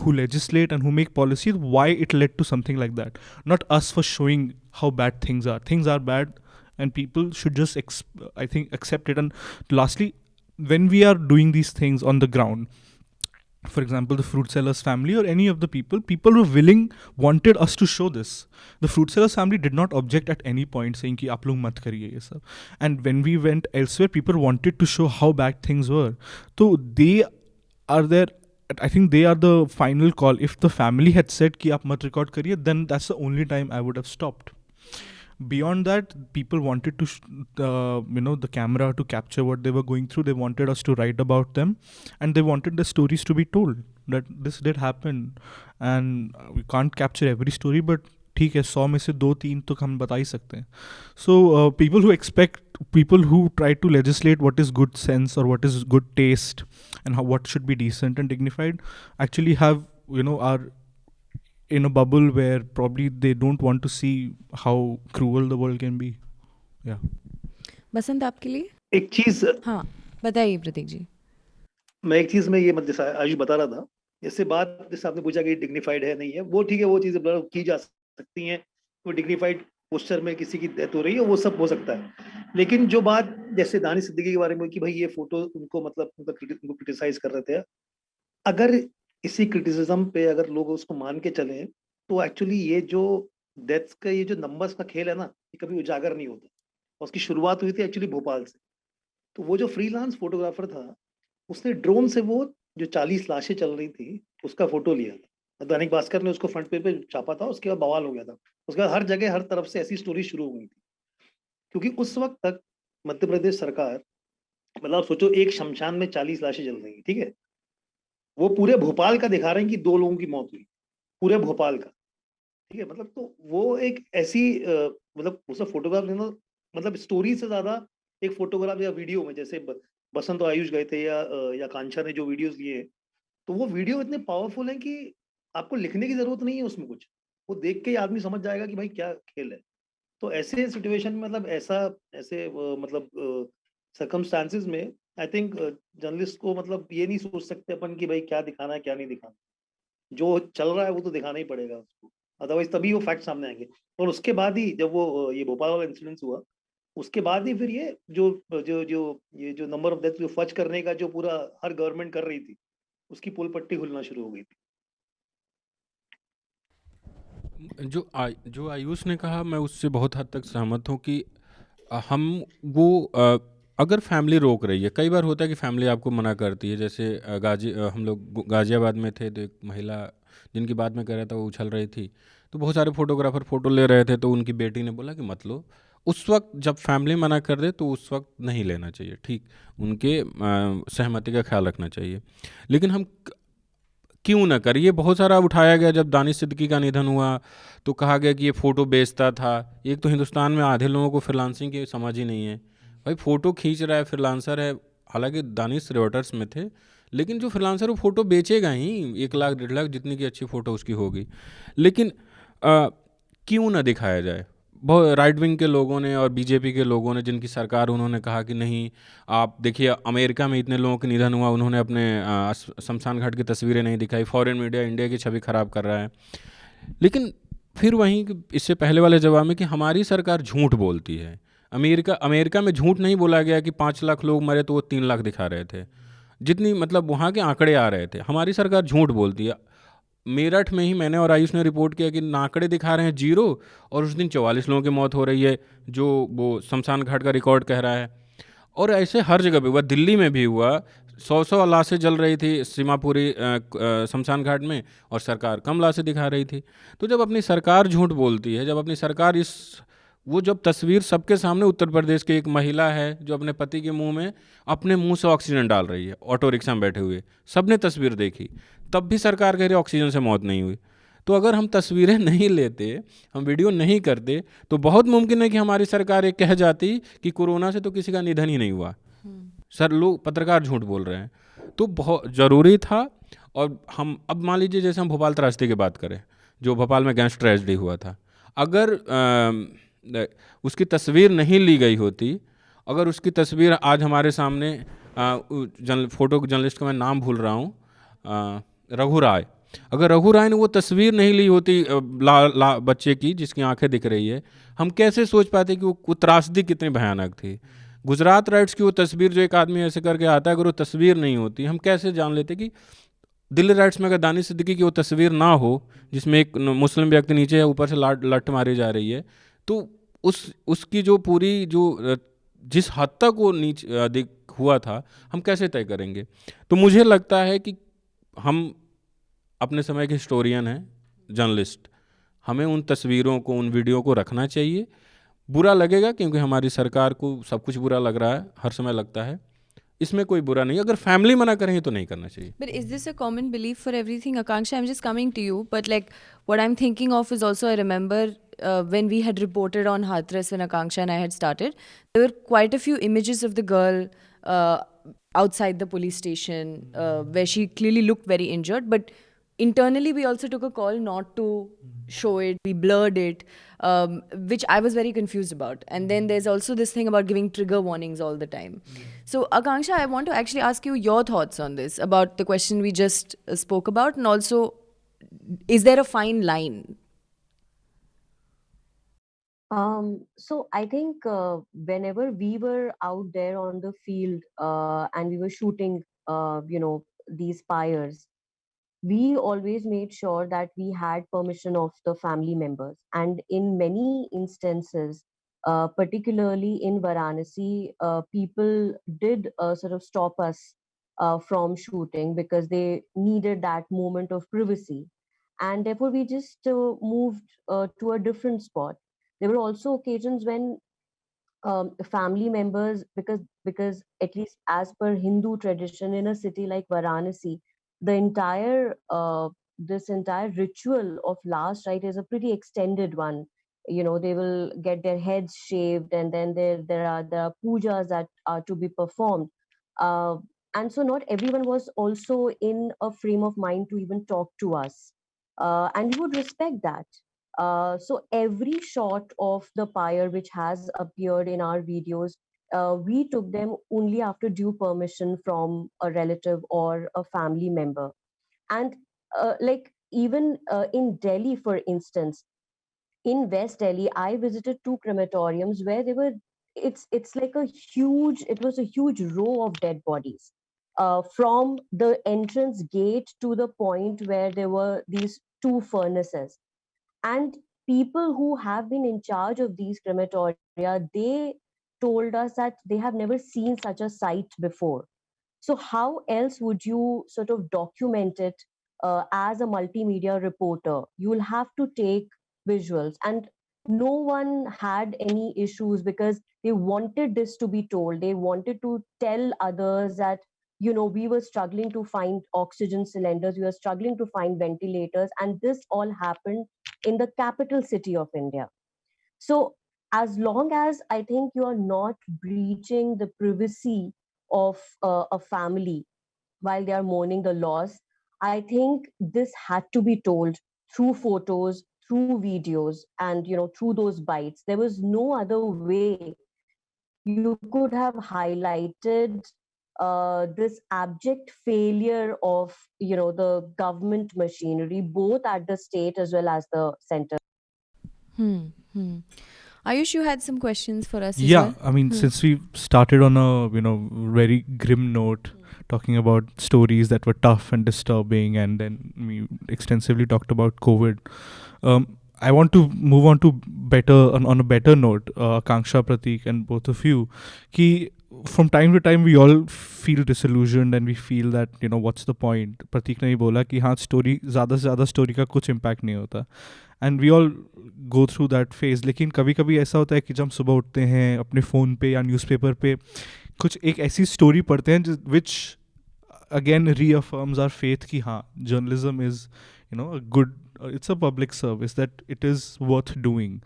who legislate and who make policies why it led to something like that, not us for showing how bad things are. Things are bad, and people should just I think accept it. And lastly, when we are doing these things on the ground, for example, the fruit sellers family or any of the people were wanted us to show this. The fruit sellers family did not object at any point, saying कि आप लोग मत करिए ये सब. And when we went elsewhere, people wanted to show how bad things were. So they are there. I think they are the final call. If the family had said कि आप मत record करिए, then that's the only time I would have stopped. Beyond that, people wanted to the camera to capture what they were going through. They wanted us to write about them, and they wanted the stories to be told that this did happen. And we can't capture every story, but ठीक है, 100 में से 2-3 तो हम बता ही सकते हैं. So people who try to legislate what is good sense or what is good taste and what should be decent and dignified actually have are in a bubble where probably they don't want to see how cruel the world can be. Yeah. बसंत आपके लिए? एक चीज, हाँ बताइए प्रतीक जी. मैं एक चीज में ये मत जैसा आयुष बता रहा था, जैसे बात जैसे आपने पूछा कि डिग्निफाइड है नहीं है, वो ठीक है, वो चीजें की जा सकती हैं, वो डिग्निफाइड पोस्चर में किसी की डेथ हो रही है, वो सब हो सकता है. लेकिन जो बात जैसे दानिश सिद्दीकी के बारे में कि भाई ये फोटो उनको उनको क्रिटिसाइज कर रहे थे, अगर इसी क्रिटिसिज्म पे अगर लोग उसको मान के चले तो एक्चुअली ये जो डेथ्स का ये जो नंबर्स का खेल है ना, ये कभी उजागर नहीं होता. उसकी शुरुआत हुई थी एक्चुअली भोपाल से. तो वो जो फ्रीलांस फोटोग्राफर था, उसने ड्रोन से वो जो 40 लाशें चल रही थी उसका फोटो लिया था. दैनिक भास्कर ने उसको फ्रंट पेज पे छापा था. उसके बाद बवाल हो गया था. उसके बाद हर जगह हर तरफ से ऐसी स्टोरी शुरू हो गई थी, क्योंकि उस वक्त तक मध्य प्रदेश सरकार, मतलब सोचो एक शमशान में 40 लाशें जल रही, ठीक है, वो पूरे भोपाल का दिखा रहे हैं कि 2 लोगों की मौत हुई. पूरे भोपाल का, ठीक है? मतलब तो वो एक ऐसी मतलब उसका फोटोग्राफ लेना, मतलब स्टोरी से ज़्यादा एक फोटोग्राफ या वीडियो में, जैसे बसंत और आयुष गए थे या कांक्षा ने जो वीडियोज़ लिए, तो वो वीडियो इतने पावरफुल हैं कि आपको लिखने की ज़रूरत नहीं है उसमें कुछ। वो देख के ही आदमी समझ जाएगा कि भाई क्या खेल है। तो ऐसे सिचुएशन में, मतलब ऐसे मतलब सर्कमस्टेंसेस में आई थिंक जर्नलिस्ट को मतलब ये नहीं सोच सकते अपन कि भाई क्या दिखाना है, क्या नहीं दिखाना। जो चल रहा है वो तो दिखाना ही पड़ेगा उसको, अदरवाइज तभी वो फैक्ट सामने आएंगे। और उसके बाद ही जब वो ये भोपाल वाला इंसिडेंस हुआ, उसके बाद ही फिर ये जो नंबर ऑफ डेथ जो फर्ज करने का जो पूरा हर गवर्नमेंट कर रही थी, उसकी पोल पट्टी खुलना शुरू हो गई थी। जो आयुष ने कहा, मैं उससे बहुत हद तक सहमत हूँ कि हम वो अगर फैमिली रोक रही है, कई बार होता है कि फैमिली आपको मना करती है। जैसे हम लोग गाजियाबाद में थे, तो एक महिला जिनकी बात मैं कह रहा था वो उछल रही थी, तो बहुत सारे फोटोग्राफर फ़ोटो ले रहे थे, तो उनकी बेटी ने बोला कि मत लो। उस वक्त जब फैमिली मना कर दे तो उस वक्त नहीं लेना चाहिए, ठीक, उनके सहमति का ख्याल रखना चाहिए। लेकिन हम क्यों ना करें? ये बहुत सारा उठाया गया। जब दानिश सिद्दीकी का निधन हुआ तो कहा गया कि ये फ़ोटो बेचता था। एक तो हिंदुस्तान में आधे लोगों को फ्रीलांसिंग की समझ ही नहीं है। भाई फ़ोटो खींच रहा है, फ्रीलांसर है, हालांकि दानिश रिपोर्टर्स में थे, लेकिन जो फ्रीलांसर वो फ़ोटो बेचेगा ही, 1 लाख 1.5 लाख जितनी की अच्छी फ़ोटो उसकी होगी। लेकिन क्यों ना दिखाया जाए? बहुत राइट विंग के लोगों ने और बीजेपी के लोगों ने, जिनकी सरकार, उन्होंने कहा कि नहीं, आप देखिए अमेरिका में इतने लोगों का निधन हुआ, उन्होंने अपने शमशान घाट की तस्वीरें नहीं दिखाई। फॉरेन मीडिया इंडिया की छवि खराब कर रहा है। लेकिन फिर वहीं इससे पहले वाले जवाब में कि हमारी सरकार झूठ बोलती है। अमेरिका अमेरिका में झूठ नहीं बोला गया कि 5 लाख लोग मरे तो वो 3 लाख दिखा रहे थे, जितनी मतलब वहाँ के आंकड़े आ रहे थे। हमारी सरकार झूठ बोलती है। मेरठ में ही मैंने और आयुष ने रिपोर्ट किया कि आंकड़े दिखा रहे हैं 0, और उस दिन 44 लोगों की मौत हो रही है, जो वो शमशान घाट का रिकॉर्ड कह रहा है। और ऐसे हर जगह पे हुआ, दिल्ली में भी हुआ। 100 लाशें जल रही थी सीमापुरी शमशान घाट में, और सरकार कम लाशें दिखा रही थी। तो जब अपनी सरकार झूठ बोलती है, जब अपनी सरकार वो जब तस्वीर सबके सामने, उत्तर प्रदेश की एक महिला है जो अपने पति के मुंह में अपने मुंह से ऑक्सीजन डाल रही है ऑटो रिक्शा में बैठे हुए, सबने तस्वीर देखी, तब भी सरकार कह रही ऑक्सीजन से मौत नहीं हुई। तो अगर हम तस्वीरें नहीं लेते, हम वीडियो नहीं करते, तो बहुत मुमकिन है कि हमारी सरकार ये कह जाती कि कोरोना से तो किसी का निधन ही नहीं हुआ। सर, लोग पत्रकार झूठ बोल रहे हैं। तो बहुत ज़रूरी था। और हम अब मान लीजिए, जैसे हम भोपाल त्रासदी की बात करें, जो भोपाल में गैंग्स ट्रेजेडी हुआ था, अगर उसकी तस्वीर नहीं ली गई होती, अगर उसकी तस्वीर आज हमारे सामने फोटो जर्नलिस्ट का मैं नाम भूल रहा हूँ, रघु राय, अगर रघु राय ने वो तस्वीर नहीं ली होती बच्चे की जिसकी आंखें दिख रही है, हम कैसे सोच पाते कि वो त्रासदी कितनी भयानक थी। गुजरात राइट्स की वो तस्वीर जो एक आदमी ऐसे करके आता है, अगर वो तस्वीर नहीं होती, हम कैसे जान लेते कि दिल्ली राइट्स में अगर दानिश सिद्दीकी की वो तस्वीर ना हो, जिसमें एक मुस्लिम व्यक्ति नीचे है, ऊपर से लट मारी जा रही है, तो उसकी जो पूरी जिस हद तक वो नीचे हुआ था, हम कैसे तय करेंगे? तो मुझे लगता है कि हम अपने समय के हिस्टोरियन हैं, जर्नलिस्ट, हमें उन तस्वीरों को, उन वीडियो को रखना चाहिए। बुरा लगेगा क्योंकि हमारी सरकार को सब कुछ बुरा लग रहा है, हर समय लगता है, इसमें कोई बुरा नहीं। अगर फैमिली मना करेंगे तो नहीं करना चाहिए। But is this a common belief for everything? Akanksha, I'm just coming to you, but like what I'm thinking of is also, I remember when we had reported on Hathras, when Akanksha and I had started, there were quite a few images of the girl uh, outside the police station where she clearly looked very injured, but internally we also took a call not to show it, we blurred it, which I was very confused about. And then there's also this thing about giving trigger warnings all the time. So Akanksha, I want to actually ask you your thoughts on this, about the question we just spoke about, and also, is there a fine line? So I think whenever we were out there on the field and we were shooting, these pyres, we always made sure that we had permission of the family members. And in many instances, particularly in Varanasi, people did sort of stop us from shooting because they needed that moment of privacy. And therefore, we just moved to a different spot. There were also occasions when family members, because at least as per Hindu tradition, in a city like Varanasi, the entire this entire ritual of last rite is a pretty extended one. They will get their heads shaved, and then there are pujas that are to be performed. Uh, and so not everyone was also in a frame of mind to even talk to us, and we would respect that. So every shot of the pyre which has appeared in our videos, we took them only after due permission from a relative or a family member. And like even in Delhi, for instance, in West Delhi, I visited two crematoriums where they were. It's like a huge. It was a huge row of dead bodies, from the entrance gate to the point where there were these two furnaces. And people who have been in charge of these crematoria, they told us that they have never seen such a sight before. So how else would you sort of document it as a multimedia reporter? You will have to take visuals, and no one had any issues because they wanted this to be told. They wanted to tell others that we were struggling to find oxygen cylinders, we were struggling to find ventilators, and this all happened in the capital city of India. So as long as I think you are not breaching the privacy of a family while they are mourning the loss, I think this had to be told through photos, through videos, and through those bites. There was no other way you could have highlighted this abject failure of the government machinery, both at the state as well as the center. Hmm. Hmm. Ayush, you had some questions for us as Yeah, well? I mean, since we started on a very grim note, talking about stories that were tough and disturbing, and then we extensively talked about COVID. I want to move on to on a better note, Akanksha, Pratik, and both of you. Ki from time to time we all feel disillusioned and we feel that what's the point. Pratik ने ही बोला कि हाँ story ज़्यादा से ज़्यादा story का कुछ impact नहीं होता. And we all go through that phase. लेकिन कभी कभी ऐसा होता है कि जब हम सुबह उठते हैं अपने फ़ोन पे या न्यूज़पेपर पे कुछ एक ऐसी स्टोरी पढ़ते हैं which again reaffirms our faith कि हाँ journalism is a good, it's a public service, that it is worth doing.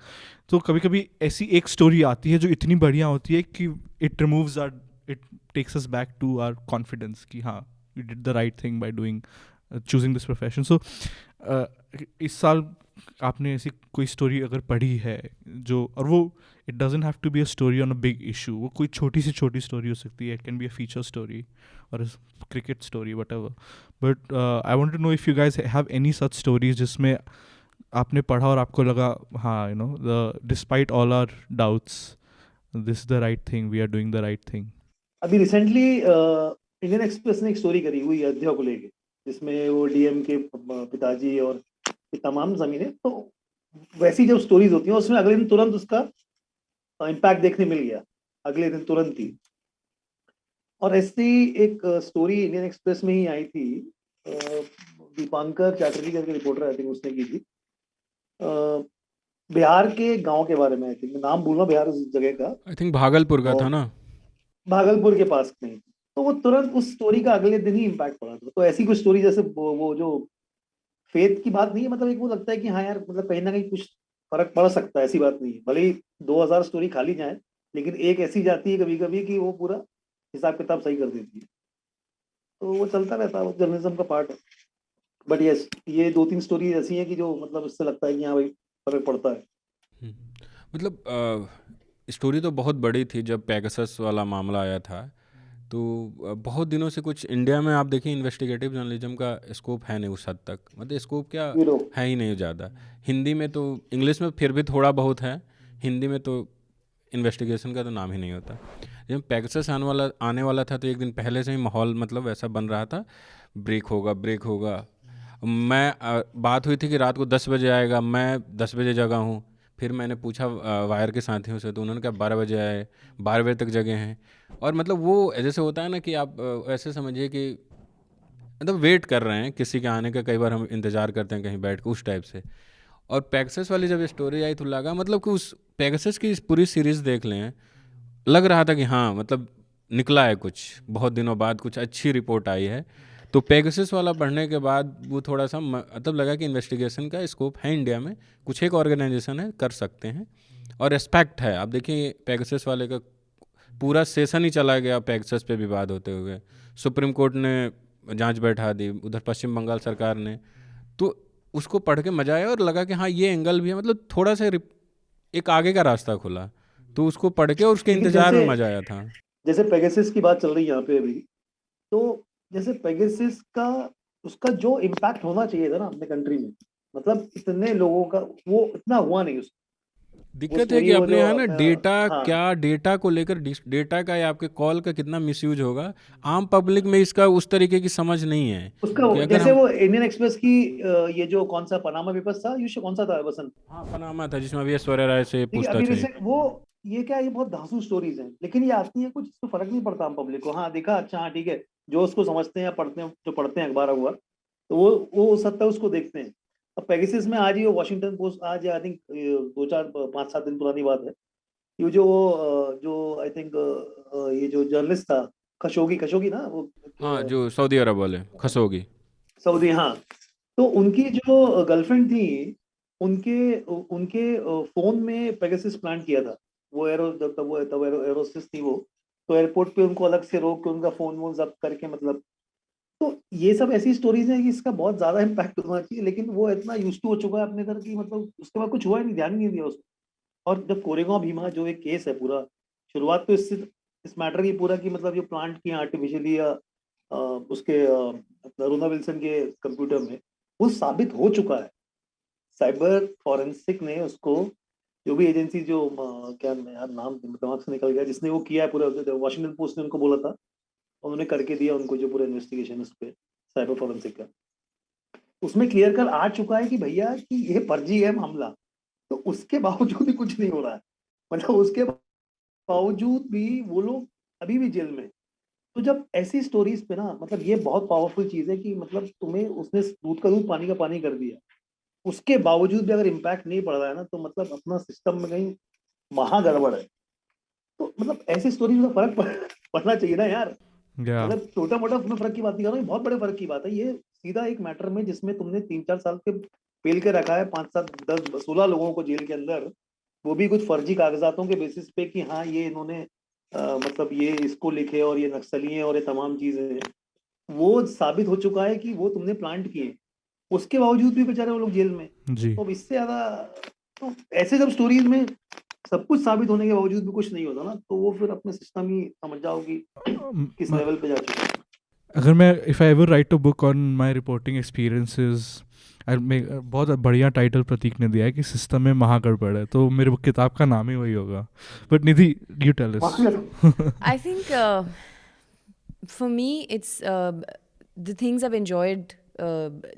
तो कभी कभी ऐसी एक स्टोरी आती है जो इतनी बढ़िया होती है कि it removes our, it takes us back to our confidence कि हाँ you did the right thing by doing choosing this profession. So इस साल आपने ऐसी कोई स्टोरी अगर पढ़ी है जो, और वो it doesn't have to be a story on a big issue, वो कोई छोटी से छोटी स्टोरी हो सकती है, it can be a feature story और cricket story whatever, but I want to know if you guys have any such stories जिसमें आपने पढ़ा और आपको लगा हाँ despite all our doubts this is the right thing, we are doing the right thing. अभी recently Indian express ने एक स्टोरी करी हुई अयोध्या को लेके, जिसमें वो डीएम के पिताजी और तमाम जमीनें, तो वैसी जब स्टोरीज होती हैं उसमें अगले दिन तुरंत उसका इम्पैक्ट देखने मिल गया, अगले दिन तुरंत ही. और ऐसी एक स्टोरी इंडियन एक्सप्रेस में ही आई थी, दीपांकर चैटर्जी करके रिपोर्टर आई थिंक उसने की थी, बिहार के गांव के बारे में. आई थिंक नाम भूलना बिहार उस जगह का, आई थिंक भागलपुर का था ना, भागलपुर के पास नहीं. तो वो तुरंत उस स्टोरी का अगले दिन ही इम्पैक्ट पड़ा था. तो ऐसी कुछ स्टोरी जैसे वो जो फेथ की बात नहीं है, मतलब एक वो लगता है कि हाँ यार मतलब कहीं ना कहीं कुछ फर्क पड़ सकता है, ऐसी बात नहीं है. भले ही 2000 स्टोरी खाली जाए, लेकिन एक ऐसी जाती है कभी कभी कि वो पूरा हिसाब किताब सही कर देती है. तो वो चलता रहता है, वो जर्नलिज्म का पार्ट है. बट यस, ये 2-3 स्टोरी ऐसी हैं कि जो मतलब इससे लगता है कि हाँ भाई फर्क पड़ता है. मतलब स्टोरी तो बहुत बड़ी थी जब पैगासस वाला मामला आया था. तो बहुत दिनों से कुछ इंडिया में आप देखिए इन्वेस्टिगेटिव जर्नलिज्म का स्कोप है नहीं उस हद तक, मतलब स्कोप क्या है ही नहीं ज़्यादा. हिंदी में तो, इंग्लिश में फिर भी थोड़ा बहुत है, हिंदी में तो इन्वेस्टिगेशन का तो नाम ही नहीं होता. जब पैगासस आने वाला था तो एक दिन पहले से ही माहौल मतलब वैसा बन रहा था, ब्रेक होगा. मैं बात हुई थी कि रात को 10 बजे आएगा, मैं 10 बजे जगा हूँ. फिर मैंने पूछा वायर के साथियों से, तो उन्होंने कहा 12 बजे आए, 12 बजे तक जगे हैं. और मतलब वो जैसे होता है ना कि आप ऐसे समझिए कि मतलब वेट कर रहे हैं किसी के आने का, कई बार हम इंतज़ार करते हैं कहीं बैठ के, उस टाइप से. और पैगासस वाली जब स्टोरी आई तो लगा मतलब कि उस पैगासस की पूरी सीरीज़ देख लें, लग रहा था कि हाँ मतलब निकला है कुछ, बहुत दिनों बाद कुछ अच्छी रिपोर्ट आई है. तो पेगासस वाला पढ़ने के बाद वो थोड़ा सा मतलब लगा कि इन्वेस्टिगेशन का स्कोप है इंडिया में, कुछ एक ऑर्गेनाइजेशन है कर सकते हैं और रिस्पेक्ट है। आप देखिए पेगासस वाले का पूरा सेशन ही चला गया पेगासस पे विवाद होते हुए, सुप्रीम कोर्ट ने जांच बैठा दी, उधर पश्चिम बंगाल सरकार ने, तो उसको पढ़ के मजा आया और लगा कि हाँ ये एंगल भी है, मतलब थोड़ा सा एक आगे का रास्ता खुला, तो उसको पढ़ के और उसके इंतजार में मजा आया था। जैसे पेगासस की बात चल रही है यहाँ पे अभी, तो जैसे पेगासस का उसका जो इम्पैक्ट होना चाहिए था ना अपने कंट्री में, मतलब इतने लोगों का वो इतना हुआ नहीं। दिक्कत है कि अपने यहाँ ना डेटा क्या, डेटा को लेकर डेटा का या आपके कॉल का कितना मिसयूज होगा, आम पब्लिक में इसका उस तरीके की समझ नहीं है उसका। जैसे वो इंडियन एक्सप्रेस की ये जो कौन सा पनामा पेपर्स था, ये कौन सा था बसंत? हाँ पनामा था, जिसमें अभी ऐश्वर्या राय से पूछताछ हुई। वो ये क्या, ये बहुत धांसू स्टोरीज हैं, लेकिन ये आती है कुछ, इसको फर्क नहीं पड़ता हम पब्लिक को। हाँ देखा, अच्छा हाँ ठीक है, जो उसको समझते हैं या पढ़ते हैं, जो पढ़ते हैं अखबार तो वो उस हद तक उसको देखते हैं। अब पेगासस में आज ही वॉशिंगटन पोस्ट, आज आई थिंक 2-4-5-7 दिन पुरानी बात है, ये जो आई थिंक ये जो जर्नलिस्ट था खशोगी ना वो, हाँ जो सऊदी अरब वाले खशोगी, सऊदी, हाँ, तो उनकी जो गर्लफ्रेंड थी, उनके उनके फोन में पेगासस प्लांट किया था। वो तब एरोस्टेस थी वो, तो एयरपोर्ट पे उनको अलग से रोक के उनका फोन वोन जब्त करके, मतलब तो ये सब ऐसी स्टोरीज हैं कि इसका बहुत ज्यादा इम्पैक्ट होना चाहिए, लेकिन वो इतना यूज टू हो चुका है अपने इधर की, मतलब उसके बाद कुछ हुआ ही नहीं, ध्यान नहीं दिया उसको। और जब कोरेगांव भीमा जो एक केस है पूरा, शुरुआत तो इससे इस मैटर की पूरा की, मतलब जो प्लांट किया आर्टिफिशियली या उसके अरुणा विल्सन के कंप्यूटर में, वो साबित हो चुका है। साइबर फॉरेंसिक ने उसको, जो भी एजेंसी जो क्या यार नाम दिमाग से निकल गया, जिसने वो किया है पूरा, वॉशिंगटन पोस्ट ने उनको बोला था, उन्होंने करके दिया उनको जो पूरा इन्वेस्टिगेशन उस पर साइबर फॉरेंसिक का, उसमें क्लियर कर आ चुका है कि भैया कि ये फर्जी है मामला। तो उसके बावजूद भी कुछ नहीं हो रहा है, मतलब उसके बावजूद भी वो लोग अभी भी जेल में। तो जब ऐसी स्टोरीज पे ना, मतलब ये बहुत पावरफुल चीज है कि मतलब तुम्हें उसने दूध का दूध पानी का पानी कर दिया, उसके बावजूद भी अगर इम्पैक्ट नहीं पड़ रहा है ना, तो मतलब अपना सिस्टम में कहीं महा गड़बड़ है। तो मतलब ऐसी स्टोरीज में फर्क पड़ना चाहिए ना यार। मतलब छोटा मोटा फर्क की बात नहीं कर रहा हूँ, बहुत बड़े फर्क की बात है ये। सीधा एक मैटर में जिसमें तुमने 3-4 साल के पेल के रखा है, 5-7-10-16 लोगों को जेल के अंदर, वो भी कुछ फर्जी कागजातों के बेसिस पे कि हाँ ये इन्होंने मतलब ये इसको लिखे और ये नक्सली हैं और ये तमाम चीजें, वो साबित हो चुका है कि वो तुमने प्लांट किए, उसके बावजूद भी बेचारे वो लोग जेल में जी। तो इससे ज्यादा, तो ऐसे जब स्टोरीज में सब कुछ साबित होने के बावजूद भी कुछ नहीं होता ना, तो वो फिर अपने सिस्टम ही समझ जाओ कि किस लेवल पे जा चुका है। अगर मैं if I ever right a book on my reporting experiences, बहुत बढ़िया टाइटल प्रतीक ने दिया है कि सिस्टम में महागड़बड़ है, तो मेरे किताब का नाम ही वही होगा। But Nidhi, you tell us. I think for me it's the things I've enjoyed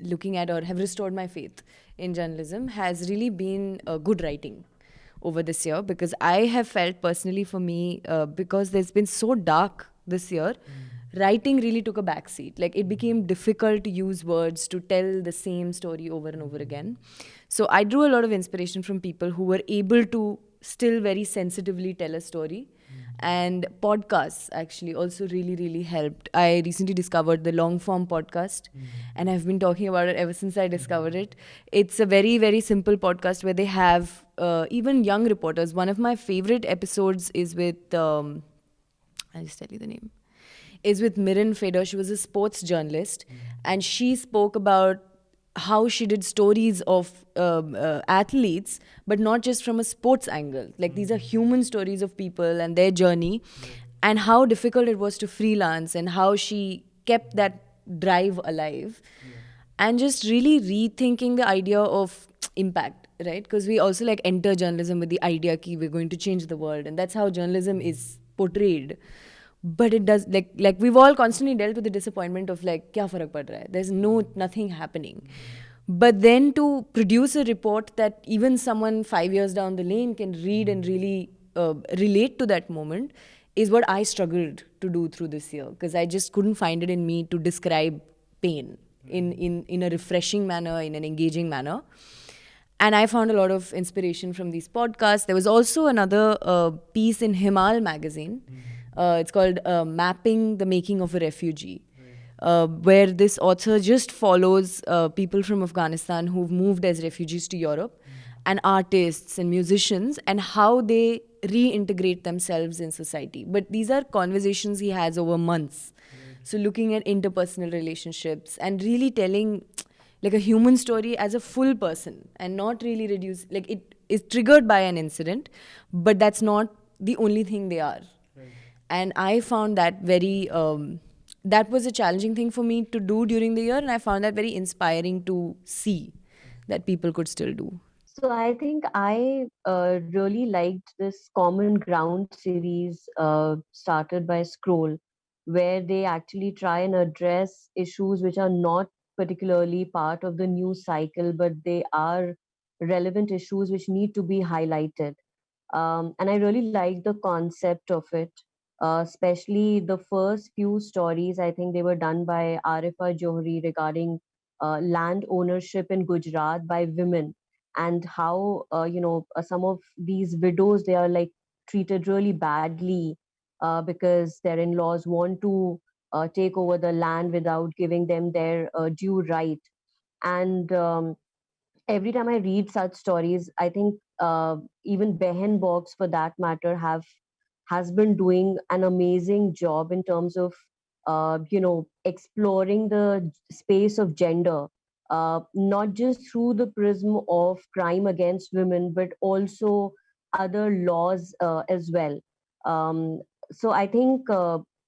looking at or have restored my faith in journalism has really been good writing over this year, because I have felt personally for me, because there's been so dark this year, writing really took a backseat. Like it became difficult to use words to tell the same story over and over again. So I drew a lot of inspiration from people who were able to still very sensitively tell a story. And podcasts actually also really, really helped. I recently discovered the long form podcast, and I've been talking about it ever since I discovered it. It's a very, very simple podcast where they have even young reporters. One of my favorite episodes is with, I'll just tell you the name, is with Mirin Feder. She was a sports journalist, and she spoke about how she did stories of athletes, but not just from a sports angle. Like these are human stories of people and their journey, and how difficult it was to freelance, and how she kept that drive alive, and just really rethinking the idea of impact, right? Because we also like enter journalism with the idea that we're going to change the world, and that's how journalism is portrayed. But it does, like we've all constantly dealt with the disappointment of like, kya farak pad raha hai? There's nothing happening. But then to produce a report that even someone 5 years down the lane can read and really relate to that moment is what I struggled to do through this year, because I just couldn't find it in me to describe pain in a refreshing manner, in an engaging manner. And I found a lot of inspiration from these podcasts. There was also another piece in Himal magazine. It's called Mapping the Making of a Refugee. where this author just follows people from Afghanistan who've moved as refugees to Europe, and artists and musicians, and how they reintegrate themselves in society. But these are conversations he has over months. So looking at interpersonal relationships and really telling like a human story as a full person, and not really reduce, like it is triggered by an incident, but that's not the only thing they are. And I found that very that was a challenging thing for me to do during the year, and I found that very inspiring to see that people could still do. So I think I really liked this Common Ground series started by Scroll, where they actually try and address issues which are not particularly part of the news cycle, but they are relevant issues which need to be highlighted. And I really like the concept of it, especially the first few stories. I think they were done by Arifa Johri regarding land ownership in Gujarat by women, and how some of these widows, they are like treated really badly because their in-laws want to take over the land without giving them their due right. And every time I read such stories, I think even Behen Box, for that matter, has been doing an amazing job in terms of exploring the space of gender, not just through the prism of crime against women, but also other laws as well. Um, so I think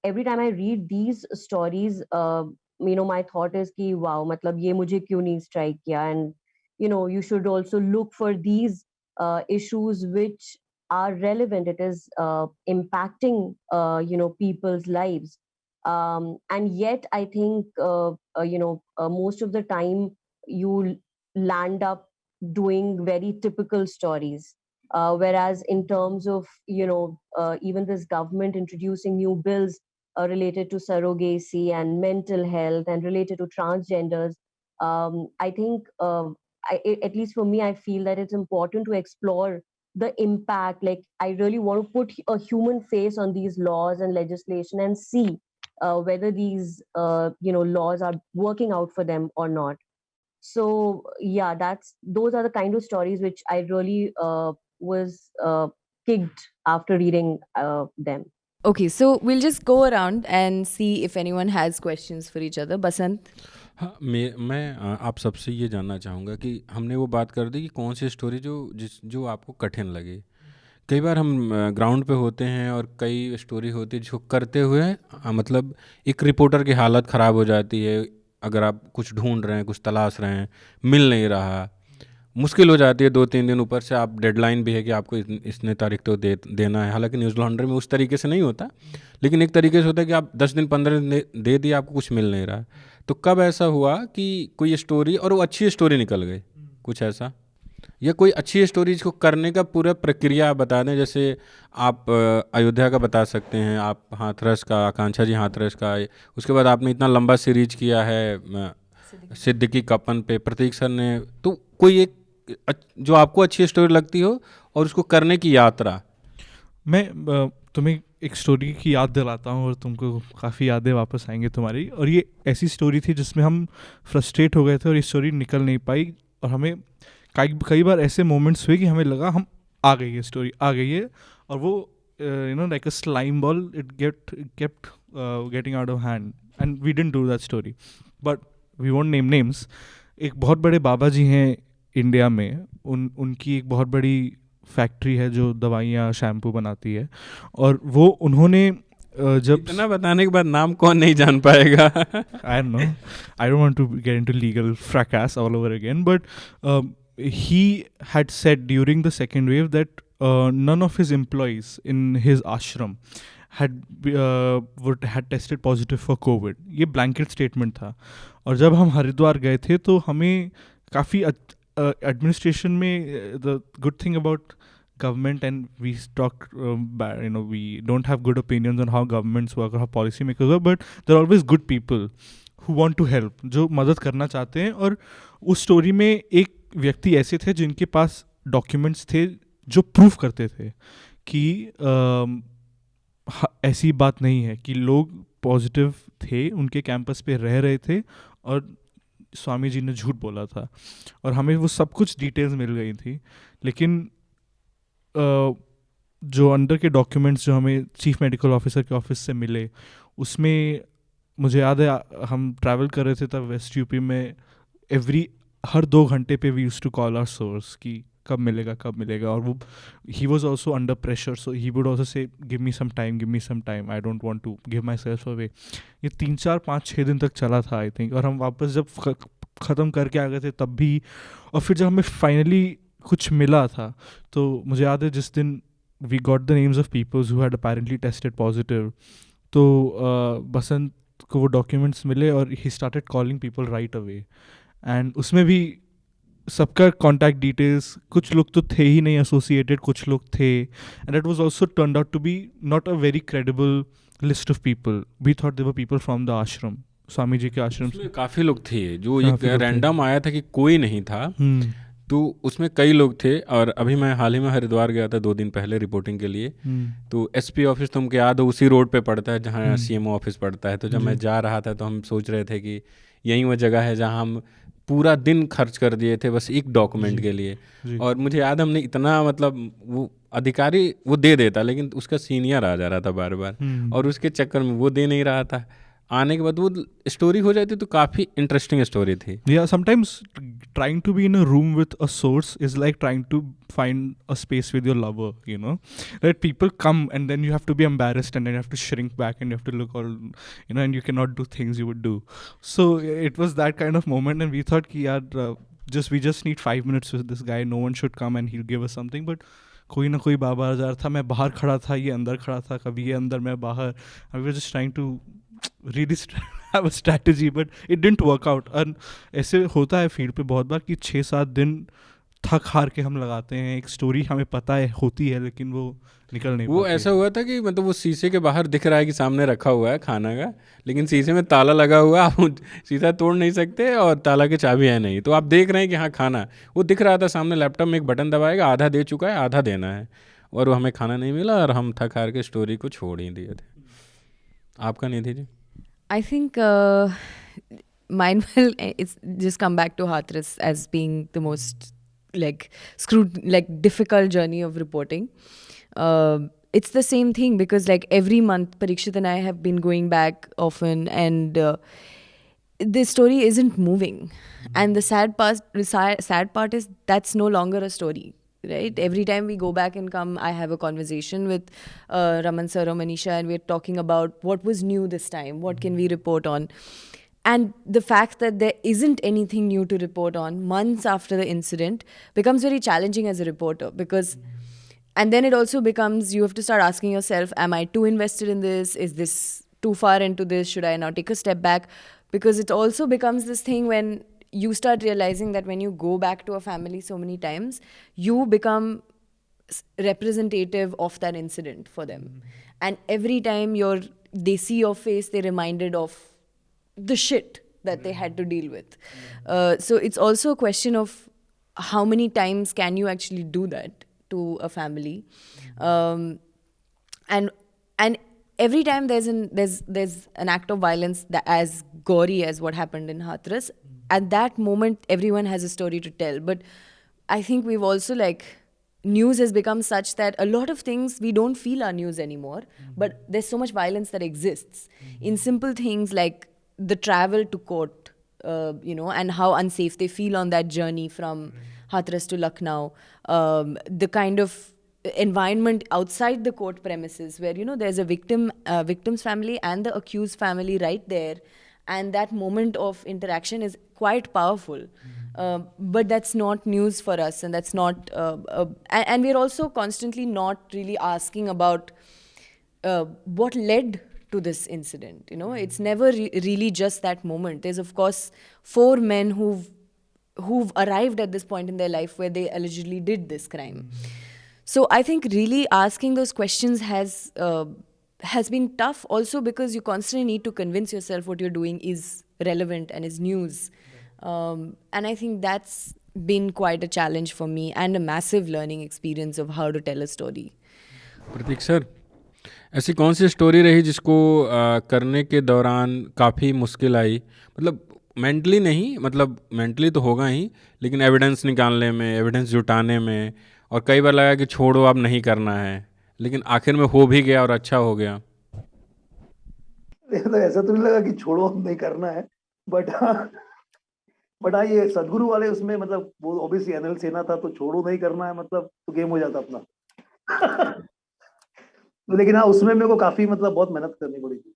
every time I read these stories, my thought is कि wow, मतलब ये मुझे क्यों नहीं strike किया? And you should also look for these issues which are relevant. It is impacting people's lives, and yet I think most of the time you land up doing very typical stories, whereas in terms of even this government introducing new bills related to surrogacy and mental health and related to transgenders, I think at least for me, I feel that it's important to explore the impact. Like, I really want to put a human face on these laws and legislation and see whether these laws are working out for them or not. So yeah, those are the kind of stories which I really was kicked after reading them. Okay, so we'll just go around and see if anyone has questions for each other. Basant? हाँ, मैं आप सबसे ये जानना चाहूँगा कि हमने वो बात कर दी कि कौन सी स्टोरी जो आपको कठिन लगे। कई बार हम ग्राउंड पे होते हैं और कई स्टोरी होती है जो करते हुए मतलब एक रिपोर्टर की हालत ख़राब हो जाती है। अगर आप कुछ ढूंढ रहे हैं, कुछ तलाश रहे हैं, मिल नहीं रहा, मुश्किल हो जाती है 2-3 दिन, ऊपर से आप डेडलाइन भी है कि आपको इतने तारीख तो देना है। हालांकि न्यूज़ लॉन्ड्री में उस तरीके से नहीं होता, लेकिन एक तरीके से होता है कि आप 10 दिन 15 दिन दे दिए, आपको कुछ मिल नहीं रहा। तो कब ऐसा हुआ कि कोई स्टोरी और वो अच्छी स्टोरी निकल गई, कुछ ऐसा, या कोई अच्छी स्टोरीज को करने का पूरा प्रक्रिया आप बता दें? जैसे आप अयोध्या का बता सकते हैं, आप हाथरस का, आकांक्षा जी हाथरस का, उसके बाद आपने इतना लंबा सीरीज किया है सिद्दीकी कपन पे, प्रतीक सर ने, तो कोई एक जो आपको अच्छी स्टोरी लगती हो और उसको करने की यात्रा। मैं तुम्हें एक स्टोरी की याद दिलाता हूँ और तुमको काफ़ी यादें वापस आएंगी तुम्हारी। और ये ऐसी स्टोरी थी जिसमें हम फ्रस्ट्रेट हो गए थे और ये स्टोरी निकल नहीं पाई, और हमें कई बार ऐसे मोमेंट्स हुए कि हमें लगा हम आ गई है, स्टोरी आ गई है, और वो like a slime ball, it kept getting out of hand and we didn't do that story, but we won't name names. एक बहुत बड़े बाबा जी हैं इंडिया में, उनकी एक बहुत बड़ी फैक्ट्री है जो दवाइयाँ शैम्पू बनाती है, और वो उन्होंने जब इतना बताने के बाद नाम कौन नहीं जान पाएगा। I don't know. I don't want to get into legal fracas all over again, but he had said during the second wave that none of his employees in his ashram had tested positive for COVID. ये blanket statement था। और जब हम हरिद्वार गए थे तो हमें काफ़ी administration में the good thing about government, and we talk we don't have good opinions on how governments work or how policy makers work, but there are always good people who want to help, जो मदद करना चाहते हैं। और उस story में एक व्यक्ति ऐसे थे जिनके पास डॉक्यूमेंट्स थे जो प्रूफ करते थे कि ऐसी बात नहीं है कि लोग पॉजिटिव थे, उनके कैंपस पे रह रहे थे, और स्वामी जी ने झूठ बोला था, और हमें वो सब कुछ डिटेल्स मिल गई थी. लेकिन जो अंदर के डॉक्यूमेंट्स जो हमें चीफ मेडिकल ऑफिसर के ऑफिस से मिले, उसमें मुझे याद है हम ट्रैवल कर रहे थे तब वेस्ट यूपी में, हर 2 घंटे पे we used to call our source कि कब मिलेगा, और वो he was also under pressure, so he would also say give me some time, I don't want to give myself away. ये 3-4-5-6 दिन तक चला था आई थिंक, और हम वापस जब ख़त्म करके आ गए थे तब भी, और फिर जब हमें फाइनली कुछ मिला था, तो मुझे याद है जिस दिन we got the names of peoples who had apparently tested positive, तो बसंत को वो डॉक्यूमेंट्स मिले और he started calling people right away, and उसमें भी सबका कॉन्टैक्ट डिटेल्स, कुछ लोग तो थे ही नहीं एसोसिएटेड, कुछ लोग थे, and that was also turned out to be not a very credible list of people. We thought they were people from the ashram, Swami जी के आश्रम से. काफ़ी लोग थे, जो काफ़ी एक लोग थे. रैंडम आया था कि कोई नहीं था, तो उसमें कई लोग थे. और अभी मैं हाल ही में हरिद्वार गया था 2 दिन पहले रिपोर्टिंग के लिए, तो एसपी ऑफिस तुमको याद हो उसी रोड पे पड़ता है जहाँ सीएमओ ऑफिस पड़ता है. तो जब मैं जा रहा था तो हम सोच रहे थे कि यही वो जगह है जहाँ हम पूरा दिन खर्च कर दिए थे बस एक डॉक्यूमेंट के लिए. और मुझे याद हमने इतना, मतलब वो अधिकारी वो दे देता, लेकिन उसका सीनियर आ जा रहा था बार बार, और उसके चक्कर में वो दे नहीं रहा था. आने के बाद वो स्टोरी हो जाती तो काफ़ी इंटरेस्टिंग स्टोरी थी. Yeah, sometimes trying to be in a room with a source is like trying to find a space with your lover, you know. Right? People come and then you have to be embarrassed and then you have to shrink back and you have to look all, you know, and you cannot do things you would do. So it was that kind of moment, and we thought ki yaar, we just need 5 minutes with this guy. No one should come and he'll give us something. But कोई ना कोई बाबा आ जा रहा था, मैं बाहर खड़ा था, ये अंदर खड़ा था, कभी ये अंदर मैं बाहर. We were just trying to really have a strategy, but it didn't work out. And ऐसे होता है फील्ड पे बहुत बार कि 6-7 दिन थक हार के हम लगाते हैं, एक स्टोरी हमें पता है होती है लेकिन वो निकल नहीं वो पाती. ऐसा हुआ था कि मतलब वो शीशे के बाहर दिख रहा है कि सामने रखा हुआ है खाना का, लेकिन शीशे में ताला लगा हुआ है, आप शीशा तोड़ नहीं सकते और ताला की चाबी है नहीं. तो आप देख रहे हैं कि हाँ खाना, वो दिख रहा था सामने लैपटॉप में, एक बटन दबाएगा, आधा दे चुका है, आधा देना है, और वो हमें खाना नहीं मिला और हम थक हार के स्टोरी को छोड़ ही दिए थे. आपका Nidhi ji? I think mine will it's just come back to Hathras as being the most difficult journey of reporting. It's the same thing because like every month Parikshit and I have been going back often, and this story isn't moving. And the sad part is that's no longer a story. Right? Every time we go back and come, I have a conversation with Raman sir or Manisha, and we're talking about what was new this time, what can we report on. And the fact that there isn't anything new to report on months after the incident becomes very challenging as a reporter, because and then it also becomes, you have to start asking yourself, am I too invested in this? Is this too far into this? Should I now take a step back? Because it also becomes this thing when you start realizing that when you go back to a family so many times, you become representative of that incident for them. And every time they see your face, they're reminded of the shit that they had to deal with. So it's also a question of how many times can you actually do that to a family. And every time there's an act of violence that as gory as what happened in Hathras, at that moment everyone has a story to tell. But I think we've also news has become such that a lot of things we don't feel are news anymore, but there's so much violence that exists in simple things like the travel to court, and how unsafe they feel on that journey from Hathras to Lucknow, the kind of environment outside the court premises where there's a victim's family and the accused family right there, and that moment of interaction is quite powerful. But that's not news for us, and that's not and we're also constantly not really asking about what led to this incident. It's never really just that moment. There's of course 4 men who've arrived at this point in their life where they allegedly did this crime. So I think really asking those questions has been tough also, because you constantly need to convince yourself what you're doing is relevant and is news. And I think that's been quite a challenge for me and a massive learning experience of how to tell a story. Prateek sir, ऐसी कौन सी story रही जिसको करने के दौरान काफ़ी मुश्किल आई, मतलब मेंटली नहीं, मतलब मेंटली तो होगा ही, लेकिन एविडेंस निकालने में, एविडेंस जुटाने में, और कई बार लगा कि छोड़ो अब नहीं करना है, लेकिन आखिर में हो भी गया और अच्छा हो गया। तो ऐसा तो नहीं लगा कि छोड़ो अब नहीं करना है, बट हाँ ये सदगुरु वाले उसमें मतलब वो ऑब्वियसली अनिल सेना था, तो छोड़ो नहीं करना है मतलब तो गेम हो जाता अपना। लेकिन हाँ उसमें मेरे को काफी मतलब बहुत मेहनत करनी पड़ी थी,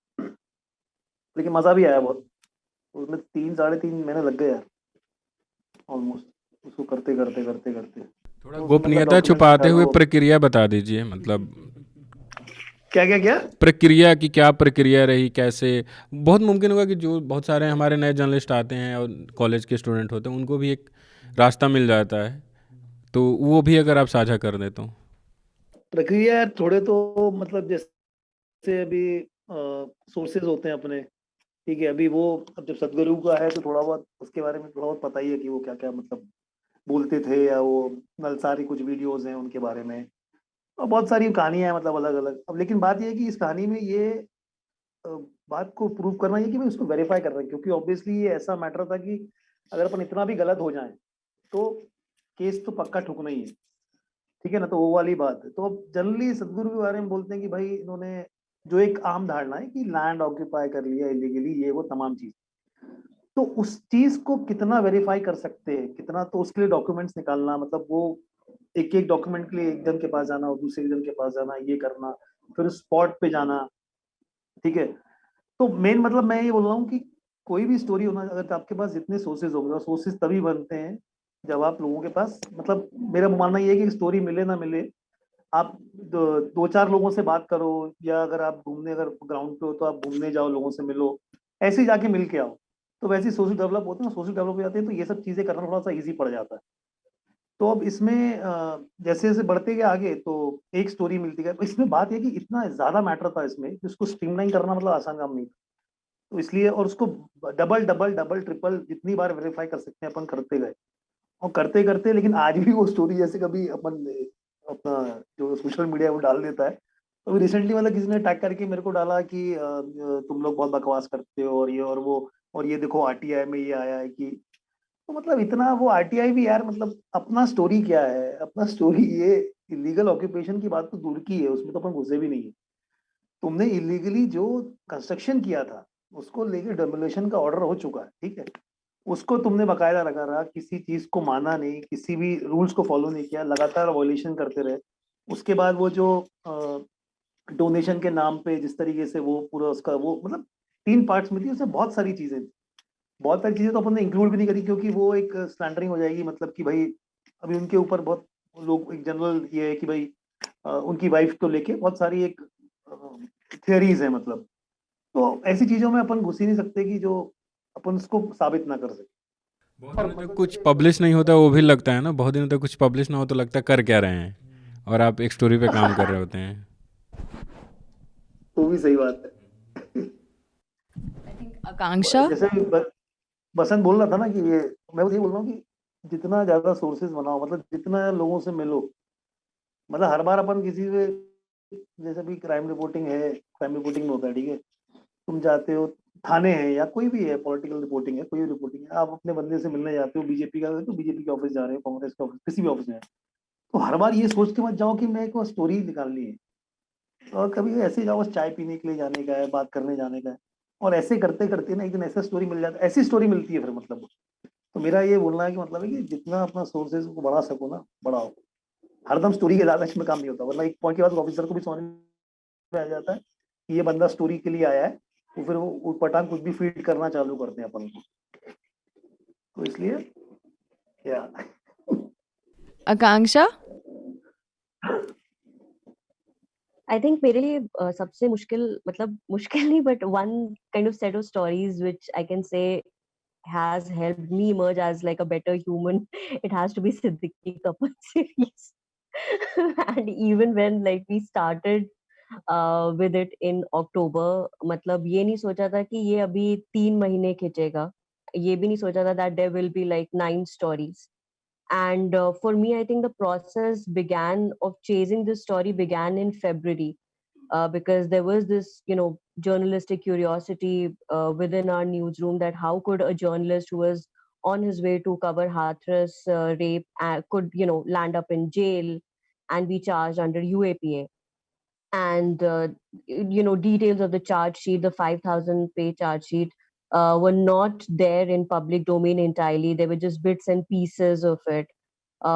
लेकिन मजा भी आया बहुत। उसमें 3 साढ़े 3 महीने लग गए यार ऑलमोस्ट, उसको करते करते करते करते। थोड़ा तो उसमें मतलब गोपनीयता डॉक्यूमेंट्स छुपाते निकालो। हुए प्रक्रिया बता दीजिए, मतलब क्या क्या क्या? प्रक्रिया की क्या प्रक्रिया रही, कैसे? बहुत मुमकिन होगा कि जो बहुत सारे हमारे नए जर्नलिस्ट आते हैं और कॉलेज के स्टूडेंट होते हैं, उनको भी एक रास्ता मिल जाता है, तो वो भी अगर आप साझा कर दें तो। प्रक्रिया यार थोड़े तो मतलब जैसे अभी सोर्सेज होते हैं अपने, ठीक है, अभी वो अब जब सदगुरु का है तो थोड़ा बहुत उसके बारे में थोड़ा बहुत पता ही है कि वो क्या क्या मतलब बोलते थे, या वो नलसारी कुछ वीडियोस हैं उनके बारे में, और बहुत सारी कहानियां हैं मतलब अलग अलग। अब लेकिन बात ये है कि इस कहानी में ये अ, बात को प्रूव करना ये कि भाई उसको वेरीफाई कर रहे हैं, क्योंकि ऑब्वियसली ये ऐसा मैटर था कि अगर अपन इतना भी गलत हो जाए तो केस तो पक्का ठुकना ही है, ठीक है ना, तो वो वाली बात है। तो अब जनरली सदगुरु के बारे में बोलते हैं कि भाई इन्होंने जो एक आम धारणा है कि लैंड ऑक्यूपाई कर लिया इलीगली, ये वो तमाम चीज, तो उस चीज को कितना वेरीफाई कर सकते हैं, कितना, तो उसके लिए डॉक्यूमेंट्स निकालना, मतलब वो एक एक डॉक्यूमेंट के लिए एक जन के पास जाना और दूसरे जन के पास जाना, ये करना, फिर स्पॉट पे जाना, ठीक है। तो मेन मतलब मैं ये बोल रहा हूँ कि कोई भी स्टोरी होना, अगर आपके पास जितने सोर्सेज होंगे, सोर्सेज तभी बनते हैं जब आप लोगों के पास, मतलब मेरा मानना ये है कि स्टोरी मिले ना मिले, आप दो चार लोगों से बात करो, या अगर आप घूमने, अगर ग्राउंड पे हो तो आप घूमने जाओ, लोगों से मिलो, ऐसे ही जाके मिल के आओ, तो वैसे ही सोशल डेवलप होते हैं, सोशल डेवलप हो जाते हैं, तो ये सब चीजें करना थोड़ा सा इजी पड़ जाता है। तो अब इसमें जैसे जैसे बढ़ते गए आगे तो एक स्टोरी मिलती है, तो इसमें बात है कि इतना ज्यादा मैटर था इसमें कि उसको स्ट्रीमलाइन करना मतलब आसान काम नहीं था, तो इसलिए, और उसको डबल डबल डबल ट्रिपल जितनी बार वेरीफाई कर सकते हैं अपन करते गए, और करते करते, लेकिन आज भी वो स्टोरी जैसे कभी अपन अपना जो सोशल मीडिया वो डाल देता है, तो अभी रिसेंटली मतलब किसी ने टैग करके मेरे को डाला कि तुम लोग बहुत बकवास करते हो और ये और वो, और ये देखो आरटीआई में ये आया है कि, तो मतलब इतना वो आरटीआई भी यार, मतलब अपना स्टोरी क्या है, अपना स्टोरी ये इलीगल ऑक्यूपेशन की बात तो दूर की है, उसमें तो अपन घुसे भी नहीं है। तुमने इलीगली जो कंस्ट्रक्शन किया था उसको लेके डेमोलिशन का ऑर्डर हो चुका है, ठीक है, उसको तुमने बकायदा रखा रहा, किसी चीज को माना नहीं, किसी भी रूल्स को फॉलो नहीं किया, लगातार वॉयलेशन करते रहे। उसके बाद वो जो डोनेशन के नाम पे जिस तरीके से वो पूरा उसका वो मतलब 3 पार्ट्स में थी, उसमें बहुत सारी चीजें थी, बहुत सारी चीजें तो अपन ने इंक्लूड भी नहीं करी, क्योंकि वो एक स्लैंडरिंग हो जाएगी, मतलब कि भाई अभी उनके ऊपर बहुत लोग, एक जनरल ये है कि भाई उनकी वाइफ को लेके बहुत सारी एक थियरीज है, मतलब तो ऐसी चीजों में अपन घुस ही नहीं सकते कि जो अपन उसको साबित ना कर सके। बहुत दिनों तक कुछ पब्लिश नहीं होता, वो भी लगता है ना, बहुत दिनों तक कुछ पब्लिश ना हो तो लगता है कर क्या रहे हैं, और आप एक स्टोरी पे काम कर रहे होते हैं। वो भी सही बात है। I think Akanksha. जैसे बसंत बोल रहा था ना कि ये, मैं ये बोल रहा हूँ कि जितना ज्यादा सोर्सेज बनाओ, मतलब जितना लोगों से मिलो, मतलब हर बार अपन किसी से, जैसे भी क्राइम रिपोर्टिंग है, क्राइम रिपोर्टिंग में होता है, ठीक है, तुम जाते हो थाने हैं या कोई भी है, पॉलिटिकल रिपोर्टिंग है, कोई भी रिपोर्टिंग है, आप अपने बंदे से मिलने जाते हो, बीजेपी का है तो बीजेपी के ऑफिस जा रहे हो, कांग्रेस के ऑफिस, किसी भी ऑफिस में, तो हर बार ये सोच के मत जाओ कि मेरे को स्टोरी निकालनी है, और कभी ऐसे ही जाओ, बस चाय पीने के लिए जाने का है, बात करने जाने का है, और ऐसे करते करते ना एक दिन ऐसा स्टोरी मिल जाता है, ऐसी स्टोरी मिलती है फिर, मतलब तो मेरा ये बोलना है कि मतलब है कि जितना अपना सोर्सेज को बढ़ा सको ना बढ़ाओ, हरदम स्टोरी के लालच में काम नहीं होता, वरना एक पॉइंट के बाद ऑफिसर को भी समझ में आ जाता है कि ये बंदा स्टोरी के लिए आया है, तो फिर वो पठान कुछ भी फीड करना चालू करते हैं अपन को, तो इसलिए या Akanksha. आई थिंक मेरे लिए सबसे मुश्किल, मतलब मुश्किल नहीं, but one kind of set of stories which I can say has helped me emerge as like a better human, it has to be Siddiqui Kapur series. And even when like we started with it in October, मतलब ये नहीं सोचा था कि ये अभी 3 महीने खींचेगा, ये भी नहीं सोचा था that there will be like 9 stories. And for me, I think the process began of chasing this story began in February, because there was this, journalistic curiosity within our newsroom that how could a journalist who was on his way to cover Hathras rape could, land up in jail and be charged under UAPA. And details of the charge sheet, the 5,000 page charge sheet, were not there in public domain entirely. There were just bits and pieces of it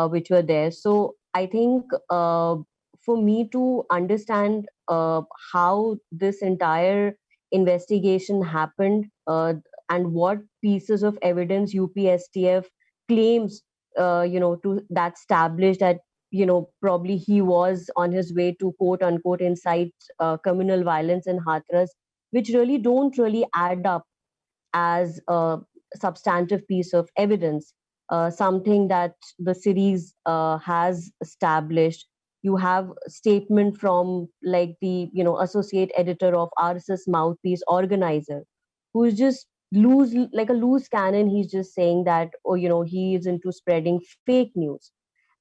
which were there. So I think for me to understand how this entire investigation happened, and what pieces of evidence UPSTF claims, to that establish that, probably he was on his way to quote unquote incite communal violence in Hathras, which don't really add up as a substantive piece of evidence, something that the series has established. You have statement from like the associate editor of RSS Mouthpiece Organizer, who is just loose like a loose cannon. He's just saying that, oh, he is into spreading fake news,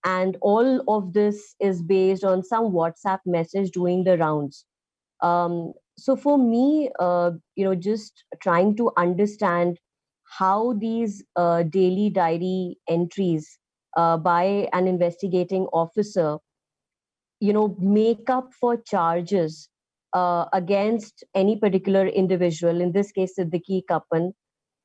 and all of this is based on some WhatsApp message doing the rounds. So for me, just trying to understand how these daily diary entries by an investigating officer, make up for charges against any particular individual, in this case Siddiqui Kappan,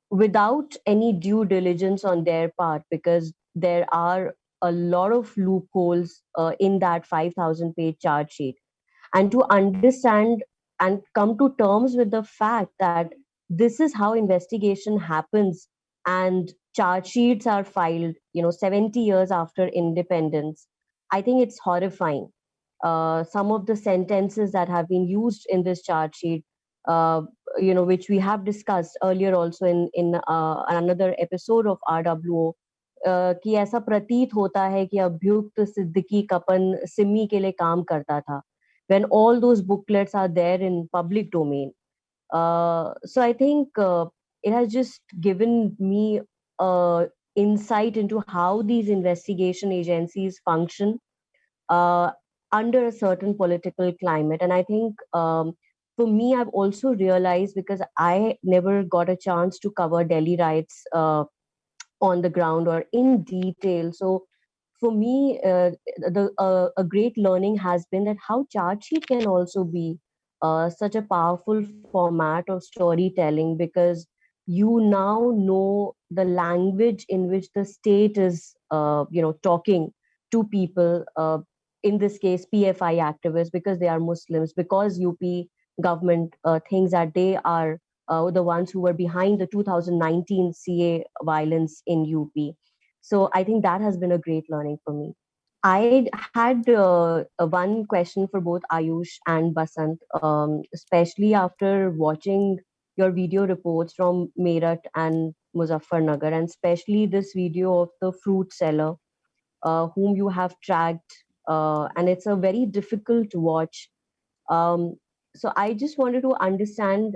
without any due diligence on their part, because there are a lot of loopholes in that 5,000 page charge sheet. And to understand and come to terms with the fact that this is how investigation happens, and charge sheets are filed 70 years after independence, I think it's horrifying. Some of the sentences that have been used in this charge sheet, uh, which we have discussed earlier also in another episode of RWO, कि ऐसा प्रतीत होता है कि अभियुक्त सिद्दीकी कपन सिमी के लिए काम करता था, when all those booklets are there in public domain. So I think it has just given me insight into how these investigation agencies function uh, under a certain political climate. And I think for me, I've also realized, because I never got a chance to cover Delhi riots on the ground or in detail. So for me, a great learning has been that how charge sheet can also be such a powerful format of storytelling, because you now know the language in which the state is, talking to people. In this case, PFI activists, because they are Muslims, because UP government thinks that they are the ones who were behind the 2019 CA violence in UP. So I think that has been a great learning for me. I had one question for both Ayush and Basant, especially after watching your video reports from Meerut and Muzaffarnagar, and especially this video of the fruit seller whom you have tracked, and it's a very difficult watch. Um, so I just wanted to understand.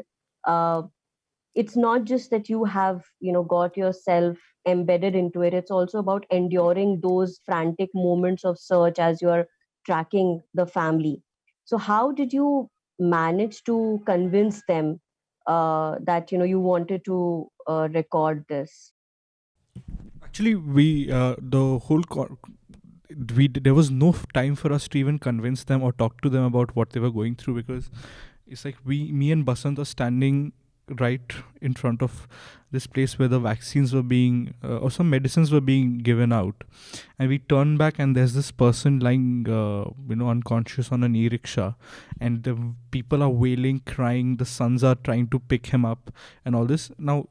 It's not just that you have got yourself embedded into it, it's also about enduring those frantic moments of search as you're tracking the family. So how did you manage to convince them that you wanted to record this? Actually, there was no time for us to even convince them or talk to them about what they were going through, because it's like me and Basant are standing right in front of this place where the vaccines were being or some medicines were being given out, and we turn back and there's this person lying unconscious on an e-rickshaw, and the people are wailing, crying, the sons are trying to pick him up and all this. Now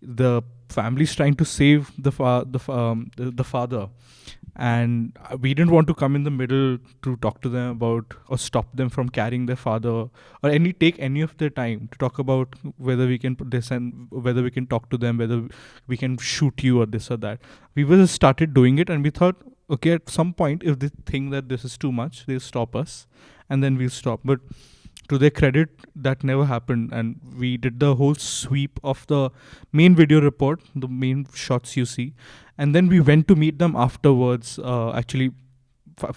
the family's trying to save the father, and we didn't want to come in the middle to talk to them about or stop them from carrying their father, or take any of their time to talk about whether we can put this and whether we can talk to them, whether we can shoot you or this or that. We just started doing it, and we thought, okay, at some point if they think that this is too much, they'll stop us, and then we'll stop. But to their credit, that never happened, and we did the whole sweep of the main video report, the main shots you see, and then we went to meet them afterwards. Actually,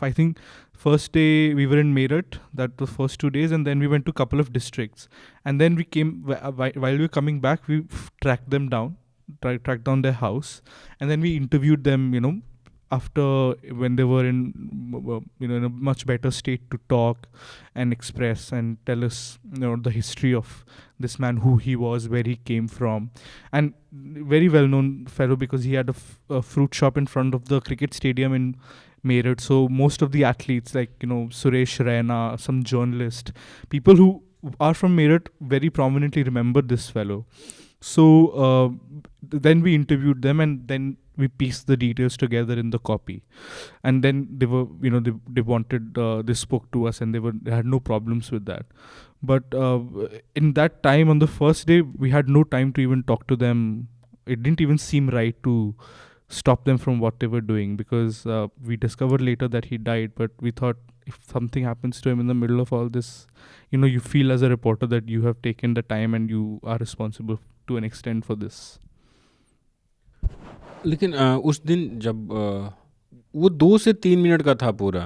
I think First day we were in Meerut, that was first 2 days, and then we went to a couple of districts. And then we came, while we were coming back, we tracked them down, tracked down their house, and then we interviewed them, after, when they were in a much better state to talk and express and tell us, the history of this man, who he was, where he came from. And very well known fellow, because he had a fruit shop in front of the cricket stadium in Meerut. So most of the athletes, like Suresh Raina, some journalist, people who are from Meerut, very prominently remember this fellow. So then we interviewed them, and then we pieced the details together in the copy. And then they were, they wanted, they spoke to us, and they had no problems with that. But in that time, on the first day, we had no time to even talk to them. It didn't even seem right to stop them from what they were doing, because we discovered later that he died. But we thought, if something happens to him in the middle of all this, you feel as a reporter that you have taken the time and you are responsible to an extent for this. लेकिन उस दिन जब वो 2 से 3 minute का था पूरा,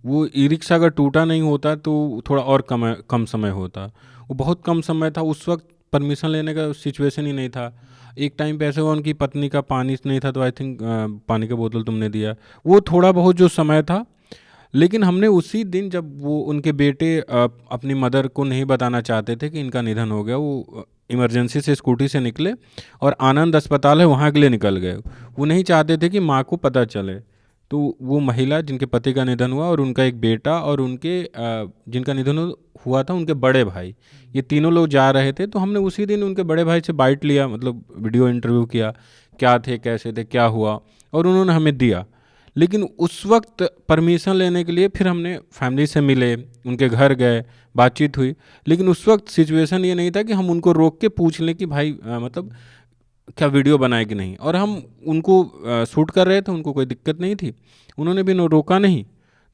वो ई रिक्शा अगर टूटा नहीं होता तो थोड़ा और कम समय होता। वो बहुत कम समय था, उस वक्त परमिशन लेने का सिचुएशन ही नहीं था। एक टाइम पे ऐसे हुआ, उनकी पत्नी का पानी नहीं था, तो आई थिंक पानी का बोतल तुमने दिया, वो थोड़ा बहुत जो समय था। लेकिन हमने उसी दिन, जब वो उनके बेटे अपनी मदर को नहीं बताना चाहते थे कि इनका निधन हो गया, वो इमरजेंसी से स्कूटी से निकले और आनंद अस्पताल है वहाँ के लिए निकल गए। वो नहीं चाहते थे कि माँ को पता चले। तो वो महिला जिनके पति का निधन हुआ, और उनका एक बेटा, और उनके जिनका निधन हुआ था उनके बड़े भाई, ये तीनों लोग जा रहे थे। तो हमने उसी दिन उनके बड़े भाई से बाइट लिया, मतलब वीडियो इंटरव्यू किया, क्या थे, कैसे थे, क्या हुआ, और उन्होंने हमें दिया। लेकिन उस वक्त परमिशन लेने के लिए फिर हमने फैमिली से मिले, उनके घर गए, बातचीत हुई। लेकिन उस वक्त सिचुएशन ये नहीं था कि हम उनको रोक के पूछ लें कि भाई मतलब क्या वीडियो बनाए कि नहीं। और हम उनको शूट कर रहे थे, उनको कोई दिक्कत नहीं थी, उन्होंने भी रोका नहीं।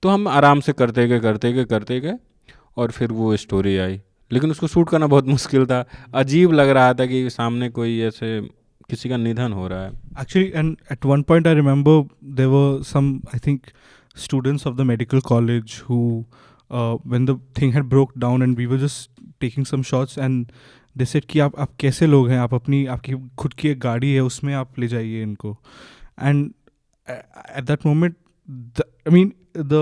तो हम आराम से करते गए और फिर वो स्टोरी आई। लेकिन उसको शूट करना बहुत मुश्किल था, अजीब लग रहा था कि सामने कोई ऐसे किसी का निधन हो रहा है। Actually, and at one point I remember there were some, I think, students of the medical college who, when the thing had broke down and we were just taking some shots, and they said कि आप कैसे लोग हैं, आपकी खुद की एक गाड़ी है, उसमें आप ले जाइए इनको. And at that moment, the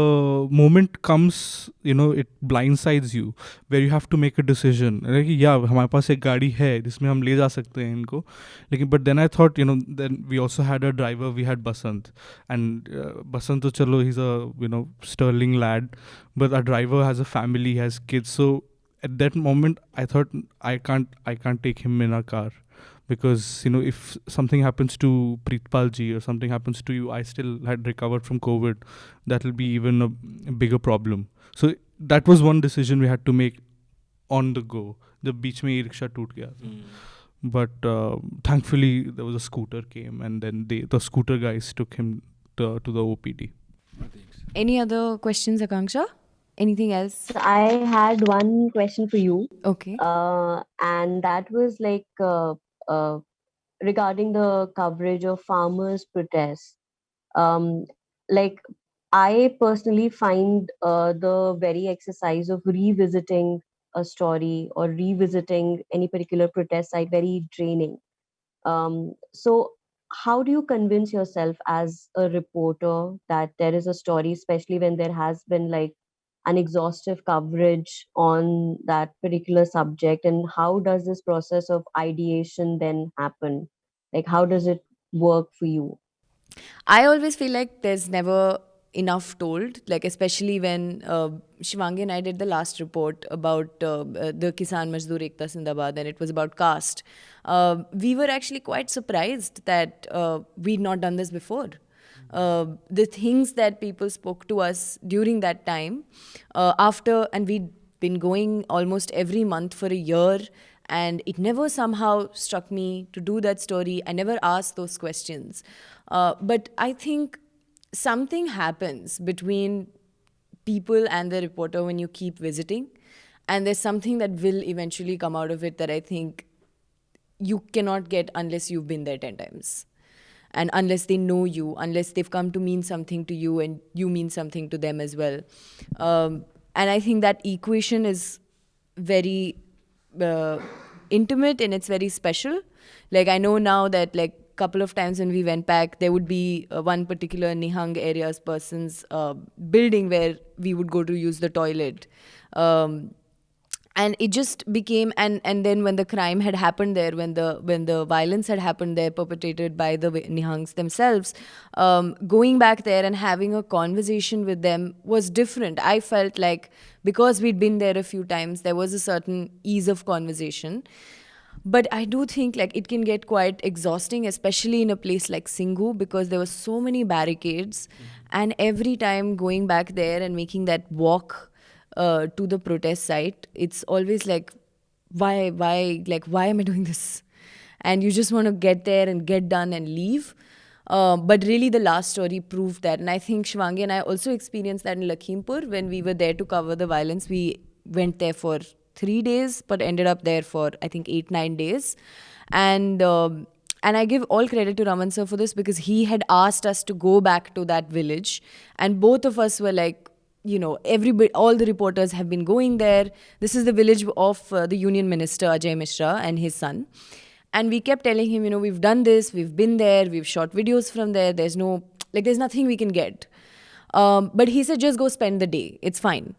moment comes, it blindsides you, where you have to make a decision. Like, yeah, हमारे पास एक गाड़ी है जिसमें हम ले जा सकते हैं इनको, लेकिन but then I thought, then we also had a driver, we had Basant, and Basant तो चलो, he's a sterling lad, but our driver has a family, has kids. So at that moment I thought, I can't take him in our car, because if something happens to Preetpal ji or something happens to you, I still had recovered from COVID, that will be even a bigger problem. So that was one decision we had to make on the go. The beach mein e-rickshaw toot gaya. But thankfully there was a scooter came, and then the scooter guys took him to the OPD. Any other questions, Akanksha? Anything else? So I had one question for you, Okay. and that was like regarding the coverage of farmers' protests. Like, I personally find the very exercise of revisiting a story or revisiting any particular protest site very draining. So how do you convince yourself as a reporter that there is a story, especially when there has been like an exhaustive coverage on that particular subject, and how does this process of ideation then happen? Like, how does it work for you? I always feel like there's never enough told, like especially when Shivangi and I did the last report about the Kisan Mazdoor Ekta Zindabad, and it was about caste. We were actually quite surprised that we'd not done this before. The things that people spoke to us during that time, after, and we'd been going almost every month for a year, and it never somehow struck me to do that story. I never asked those questions. But I think something happens between people and the reporter when you keep visiting, and there's something that will eventually come out of it that I think you cannot get unless you've been there 10 times. and unless they know you, unless they've come to mean something to you and you mean something to them as well. And I think that equation is very intimate and it's very special. Like I know now that like couple of times when we went back, there would be one particular Nihang area's person's building where we would go to use the toilet. And it just became, and then when the crime had happened there, when the violence had happened there perpetrated by the Nihangs themselves, going back there and having a conversation with them was different. I felt like because we'd been there a few times, there was a certain ease of conversation. But I do think like it can get quite exhausting, especially in a place like Singhu, because there were so many barricades. And every time going back there and making that walk to the protest site, it's always like, why am I doing this? And you just want to get there and get done and leave. But really the last story proved that. And I think Shvangi and I also experienced that in Lakhimpur when we were there to cover the violence. We went there for 3 days, but ended up there for, I think, 8-9 days. And I give all credit to Raman sir for this, because he had asked us to go back to that village. And both of us were like, you know, everybody, all the reporters have been going there. This is the village of the Union Minister, Ajay Mishra, and his son. And we kept telling him, you know, we've done this, we've been there, we've shot videos from there. There's nothing we can get. But he said, just go spend the day. It's fine.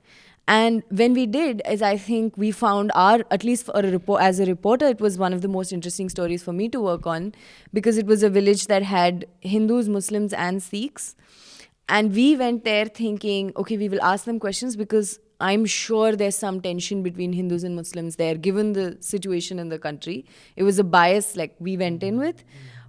And when we did, as I think we found at least as a reporter, it was one of the most interesting stories for me to work on, because it was a village that had Hindus, Muslims, and Sikhs. And we went there thinking, okay, we will ask them questions, because I'm sure there's some tension between Hindus and Muslims there, given the situation in the country. It was a bias like we went in with.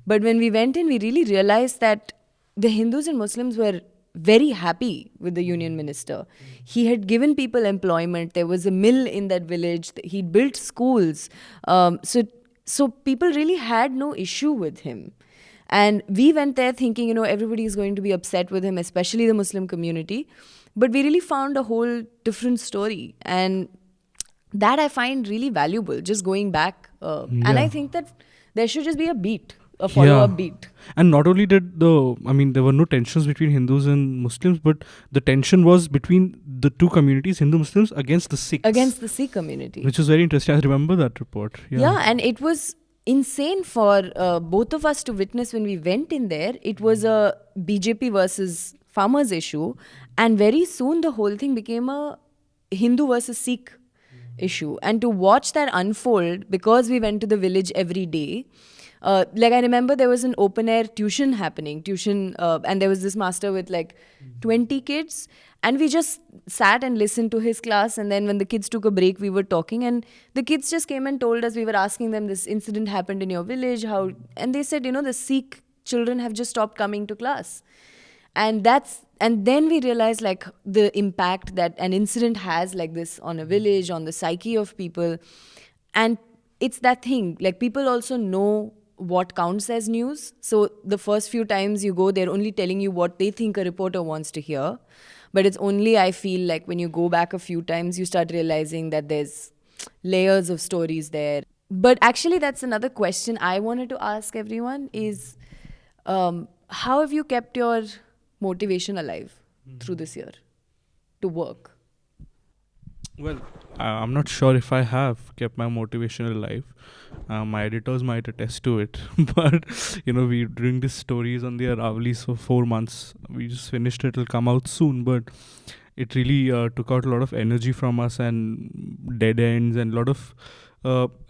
But when we went in, we really realized that the Hindus and Muslims were very happy with the Union Minister. He had given people employment. There was a mill in that village. He'd built schools. So people really had no issue with him. And we went there thinking, you know, everybody is going to be upset with him, especially the Muslim community. But we really found a whole different story. And that I find really valuable, just going back. And I think that there should just be a follow-up beat. And not only there were no tensions between Hindus and Muslims, but the tension was between the two communities, Hindu Muslims, against the Sikhs. Against the Sikh community. Which was very interesting. I remember that report. Yeah, and it was insane for both of us to witness when we went in there. It was a BJP versus farmers issue, and very soon the whole thing became a Hindu versus Sikh issue. And to watch that unfold, because we went to the village every day, like I remember there was an open air tuition happening, and there was this master with like 20 kids, and we just sat and listened to his class. And then when the kids took a break, we were talking, and the kids just came and told us, we were asking them, this incident happened in your village, how, and they said, you know, the Sikh children have just stopped coming to class. And then we realized like the impact that an incident has like this on a village, on the psyche of people. And it's that thing, like people also know what counts as news. So the first few times you go, they're only telling you what they think a reporter wants to hear. But it's only, I feel like when you go back a few times, you start realizing that there's layers of stories there. But actually, that's another question I wanted to ask everyone is, how have you kept your motivation alive through this year to work? Well, I'm not sure if I have kept my motivation alive. My editors might attest to it. But, you know, we doing these stories on the Aravali's for 4 months. We just finished it. It'll come out soon. But it really took out a lot of energy from us, and dead ends and a lot of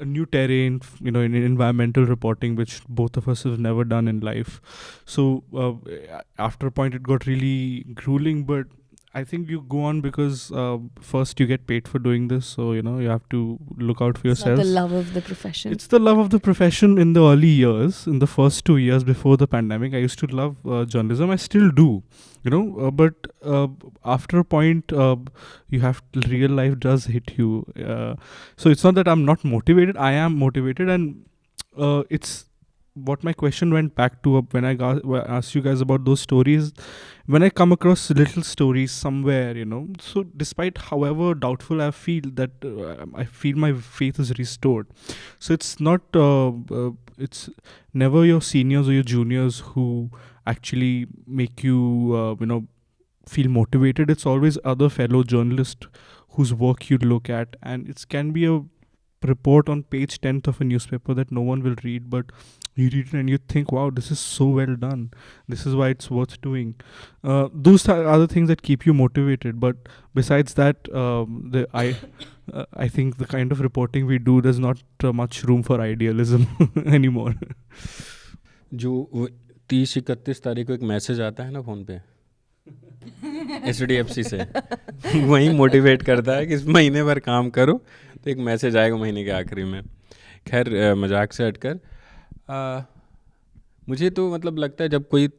new terrain, you know, in environmental reporting, which both of us have never done in life. So after a point, it got really grueling, but I think you go on because first you get paid for doing this, so you know you have to look out for yourself. It's not the love of the profession. It's the love of the profession in the early years, in the first 2 years before the pandemic. I used to love journalism. I still do, you know. But after a point, real life does hit you. So it's not that I'm not motivated. I am motivated, and it's what my question went back to when I asked you guys about those stories, when I come across little stories somewhere, so despite however doubtful I feel, that I feel my faith is restored. So it's not, it's never your seniors or your juniors who actually make you, feel motivated. It's always other fellow journalists whose work you look at, and it can be a report on page 10th of a newspaper that no one will read, but you read it and you think, wow, this is so well done, this is why it's worth doing. Those are the things that keep you motivated. But besides that, I think the kind of reporting we do, there's not much room for idealism anymore. जो 30-31 तारीख को एक message आता है ना phone पे HDFC से, वही मोटिवेट करता है कि इस महीने भर काम करो तो एक मैसेज आएगा महीने के आखिरी में. खैर मजाक से हटकर मुझे तो मतलब लगता है जब कोई,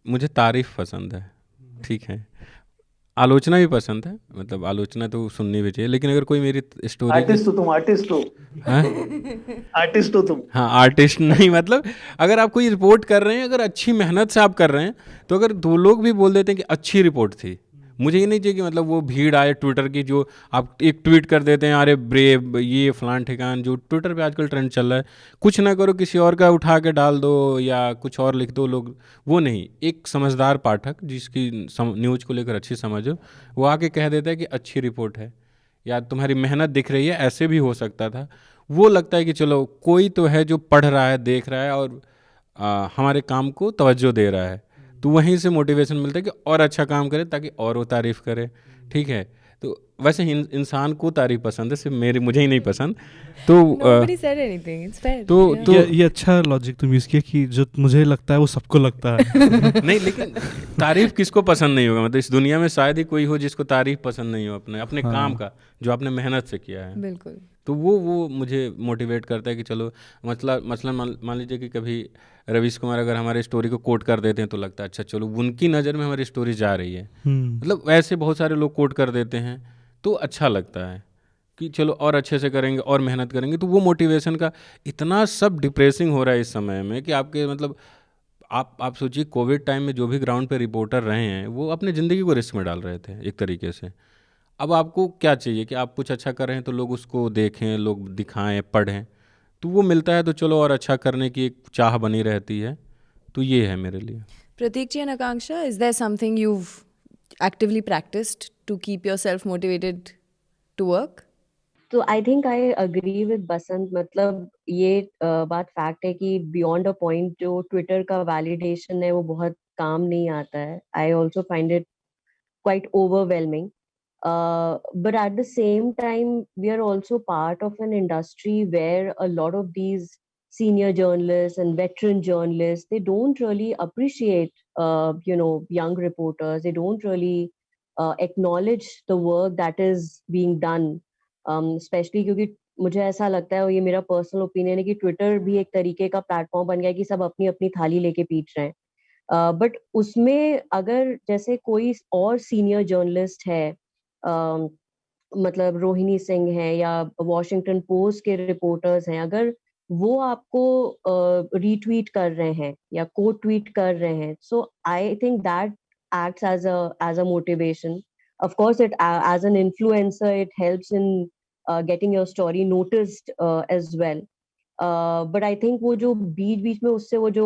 मुझे तारीफ़ पसंद है, ठीक है, आलोचना भी पसंद है, मतलब आलोचना तो सुननी भी चाहिए, लेकिन अगर कोई मेरी स्टोरी आर्टिस्ट हो तुम, आर्टिस्ट हो, हाँ आर्टिस्ट हो तुम. हाँ आर्टिस्ट नहीं, मतलब अगर आप कोई रिपोर्ट कर रहे हैं, अगर अच्छी मेहनत से आप कर रहे हैं, तो अगर 2 लोग भी बोल देते हैं कि अच्छी रिपोर्ट थी, मुझे ये नहीं चाहिए कि मतलब वो भीड़ आए ट्विटर की, जो आप एक ट्वीट कर देते हैं अरे ब्रेव ये फलान ठिकान, जो ट्विटर पे आजकल ट्रेंड चल रहा है, कुछ ना करो किसी और का उठा के डाल दो या कुछ और लिख दो लोग, वो नहीं. एक समझदार पाठक जिसकी न्यूज़ को लेकर अच्छी समझ हो, वो आके कह देता है कि अच्छी रिपोर्ट है या तुम्हारी मेहनत दिख रही है, ऐसे भी हो सकता था. वो लगता है कि चलो कोई तो है जो पढ़ रहा है, देख रहा है और हमारे काम को तवज्जो दे रहा है, तो वहीं से मोटिवेशन मिलता है कि और अच्छा काम करे ताकि और वो तारीफ़ करे. ठीक है, तो वैसे इंसान को तारीफ़ पसंद है, सिर्फ मुझे ही नहीं पसंद. तो Nobody said anything. It's fair. तो Yeah. तो ये अच्छा लॉजिक तुम यूज़ किया कि जो मुझे लगता है वो सबको लगता है. नहीं, लेकिन तारीफ़ किसको पसंद नहीं होगा, मतलब इस दुनिया में शायद ही कोई हो जिसको तारीफ़ पसंद नहीं हो अपने काम का, जो आपने मेहनत से किया है. बिल्कुल. तो वो मुझे मोटिवेट करता है कि चलो, मसलन मान लीजिए कि कभी रवीश कुमार अगर हमारे स्टोरी को कोट कर देते हैं तो लगता है अच्छा चलो उनकी नज़र में हमारी स्टोरी जा रही है. मतलब वैसे बहुत सारे लोग कोट कर देते हैं तो अच्छा लगता है कि चलो और अच्छे से करेंगे और मेहनत करेंगे. तो वो मोटिवेशन का इतना सब डिप्रेसिंग हो रहा है इस समय में कि आपके मतलब आप सोचिए कोविड टाइम में जो भी ग्राउंड पे रिपोर्टर रहे हैं वो अपनी ज़िंदगी को रिस्क में डाल रहे थे एक तरीके से. अब आपको क्या चाहिए कि आप कुछ अच्छा कर रहे हैं तो लोग उसको देखें, लोग दिखाएं, पढ़ें, तो वो मिलता है तो चलो और अच्छा करने की एक चाह बनी रहती है. तो ये है मेरे लिए. Prateek ji and Akanksha, is there something you've actively practiced to keep yourself motivated to work? तो I think I agree with Basant. मतलब ये बात फैक्ट है कि बियॉन्ड अ पॉइंट जो ट्विटर का वैलिडेशन है वो बहुत काम नहीं आता है. I also find it quite overwhelming. But at the same time, we are also part of an industry where a lot of these senior journalists and veteran journalists, they don't really appreciate, young reporters. They don't really acknowledge the work that is being done. Especially क्योंकि मुझे ऐसा लगता है, और ये मेरा personal opinion है, कि ट्विटर भी एक तरीके का प्लेटफॉर्म बन गया है कि सब अपनी अपनी थाली लेके पीट रहे हैं. बट उसमें अगर जैसे कोई और सीनियर जर्नलिस्ट है, मतलब रोहिणी सिंह है या वॉशिंगटन पोस्ट के रिपोर्टर्स हैं, अगर वो आपको रीट्वीट कर रहे हैं या को ट्वीट कर रहे हैं, so I think that acts as a motivation. Of course, it as an influencer, it helps in getting your story noticed as well. But I think वो जो बीच में उससे वो जो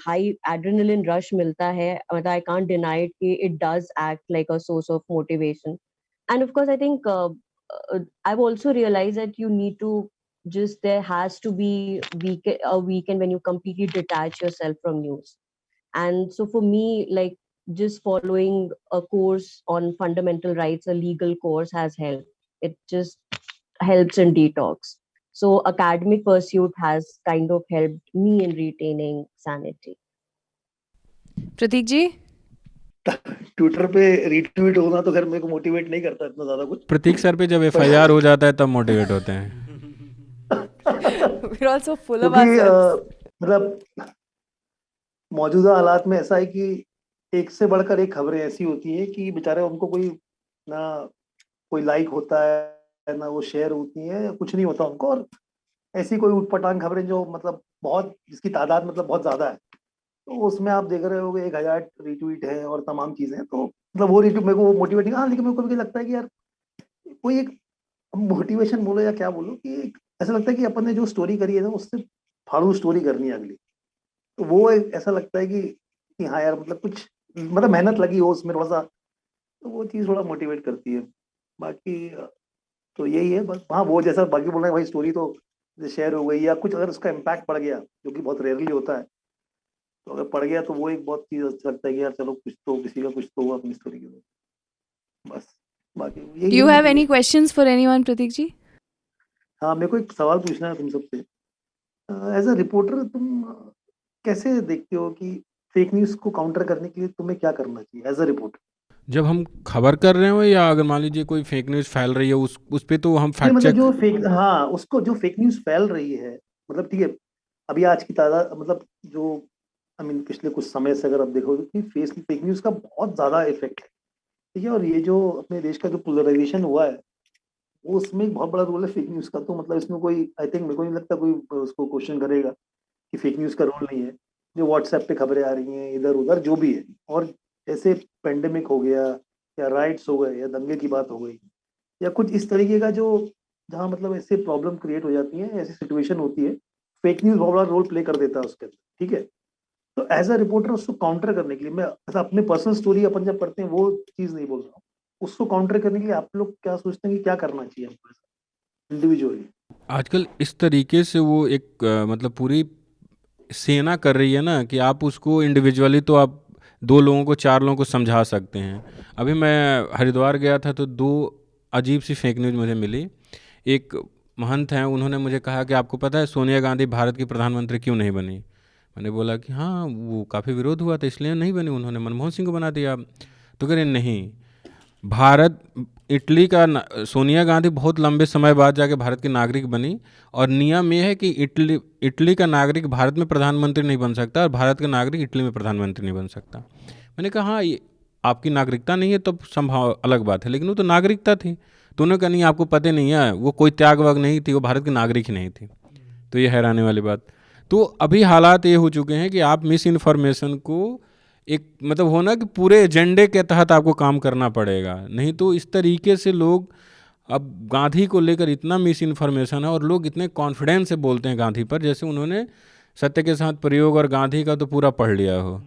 high adrenaline rush मिलता है, मतलब I can't deny it कि it does act like a source of motivation. And of course, I think I've also realized that you need to there has to be a weekend when you completely detach yourself from news. And so for me, like, just following a course on fundamental rights, a legal course, has helped. It just helps in detox. So academic pursuit has kind of helped me in retaining sanity. Prateek ji? Twitter पे retweet होना तो खैर मेरे को motivate नहीं करता इतना ज्यादा कुछ. प्रतीक सर पे जब FIR हो जाता है तब मोटिवेट होते हैं. We're also full of क्योंकि ourselves. मतलब मौजूदा हालात में ऐसा है कि एक से बढ़कर एक खबरें ऐसी होती हैं कि बेचारे उनको कोई लाइक होता है ना वो शेयर होती है, कुछ नहीं होता उनको, और ऐसी कोई उटपटांग खबरें जो मतलब बहुत, जिसकी तादाद मतलब बहुत ज्यादा है, तो उसमें आप देख रहे होगे 1000 रिट्वीट है और तमाम चीजें, तो मतलब वो रिट्वीट मेरे को मोटिवेटिंग, हाँ, लेकिन मेरे को कभी लगता है कि यार कोई एक मोटिवेशन बोलो या क्या बोलो, कि ऐसा लगता है कि अपन ने जो स्टोरी करी है ना, उससे फाड़ू स्टोरी करनी है अगली। तो वो ऐसा लगता है कि हाँ यार, मतलब कुछ, मतलब मेहनत लगी हो उसमें थोड़ा सा, तो वो चीज़ थोड़ा मोटिवेट करती है। बाकी तो यही है बस। हाँ, वो जैसा बाकी बोल रहे हैं भाई, स्टोरी तो शेयर हो गई या कुछ अगर उसका इम्पैक्ट पड़ गया, जो कि बहुत रेयरली होता है, तो अगर पड़ गया तो वो एक बहुत चीज़ अच्छा लगता है कि यार चलो कुछ तो, किसी का कुछ तो हुआ अपनी स्टोरी के लिए, बस। बाकी Do यही you है have any motivation. questions for anyone, Pratik ji? हाँ, मेरे को एक सवाल पूछना है तुम सबसे। एज अ रिपोर्टर तुम कैसे देखते हो कि फेक न्यूज़ को काउंटर करने के लिए तुम्हें क्या करना चाहिए एज अ रिपोर्टर? जब हम खबर कर रहे हो या अगर मान लीजिए कोई फेक न्यूज़ फैल रही है उस पे तो हम नहीं, फैक्ट मतलब चेक। जो फेक, हाँ, उसको जो फेक न्यूज़ फैल रही है, मतलब ठीक है, अभी आज की तादाद, मतलब जो, आई मीन पिछले कुछ समय से अगर आप देखोगे कि फेक न्यूज़ का बहुत ज़्यादा इफेक्ट है, ठीक है, और ये जो अपने देश का जो पोलराइजेशन हुआ है, वो उसमें एक बहुत बड़ा रोल है फेक न्यूज़ का। तो मतलब इसमें कोई, आई थिंक, मेरे को नहीं लगता कोई उसको क्वेश्चन करेगा कि फेक न्यूज़ का रोल नहीं है। जो व्हाट्सएप पे खबरें आ रही हैं इधर उधर जो भी है, और जैसे पेंडेमिक हो गया या राइट्स हो गए या दंगे की बात हो गई या कुछ इस तरीके का, जो जहाँ मतलब ऐसे प्रॉब्लम क्रिएट हो जाती है, ऐसी सिचुएशन होती है, फेक न्यूज़ बहुत बड़ा रोल प्ले कर देता है उसके अंदर, ठीक है। तो एज अ रिपोर्टर उसको काउंटर करने के लिए, मैं ऐसा अपने पर्सनल स्टोरी अपन जब पढ़ते हैं वो चीज़ नहीं बोल रहा हूँ, उसको काउंटर करने के लिए आप लोग क्या सोचते हैं कि क्या करना चाहिए हमको इंडिविजुअली? आजकल इस तरीके से वो एक मतलब पूरी सेना कर रही है ना कि आप उसको इंडिविजुअली तो आप दो लोगों को चार लोगों को समझा सकते हैं। अभी मैं हरिद्वार गया था तो दो अजीब सी फेक न्यूज़ मुझे मिली। एक महंत हैं, उन्होंने मुझे कहा कि आपको पता है सोनिया गांधी भारत की प्रधानमंत्री क्यों नहीं बनी। मैंने बोला कि हाँ, वो काफ़ी विरोध हुआ था इसलिए नहीं बनी, उन्होंने मनमोहन सिंह को बना दिया। तो कह रहे नहीं, भारत इटली का सोनिया गांधी बहुत लंबे समय बाद जाके भारत की नागरिक बनी, और नियम ये है कि इटली इटली का नागरिक भारत में प्रधानमंत्री नहीं बन सकता और भारत का नागरिक इटली में प्रधानमंत्री नहीं बन सकता। मैंने कहा हाँ, ये आपकी नागरिकता नहीं है तो संभाव अलग बात है, लेकिन वो तो नागरिकता थी। तो उन्होंने कहा नहीं, आपको पता नहीं है, वो कोई त्याग वाग नहीं थी, वो भारत की नागरिक ही नहीं थी। तो ये हैरानी वाली बात। तो अभी हालात ये हो चुके हैं कि आप मिस इन्फॉर्मेशन को एक मतलब होना कि पूरे एजेंडे के तहत आपको काम करना पड़ेगा, नहीं तो इस तरीके से लोग, अब गांधी को लेकर इतना मिस इन्फॉर्मेशन है और लोग इतने कॉन्फिडेंस से बोलते हैं गांधी पर जैसे उन्होंने सत्य के साथ प्रयोग और गांधी का तो पूरा पढ़ लिया हो।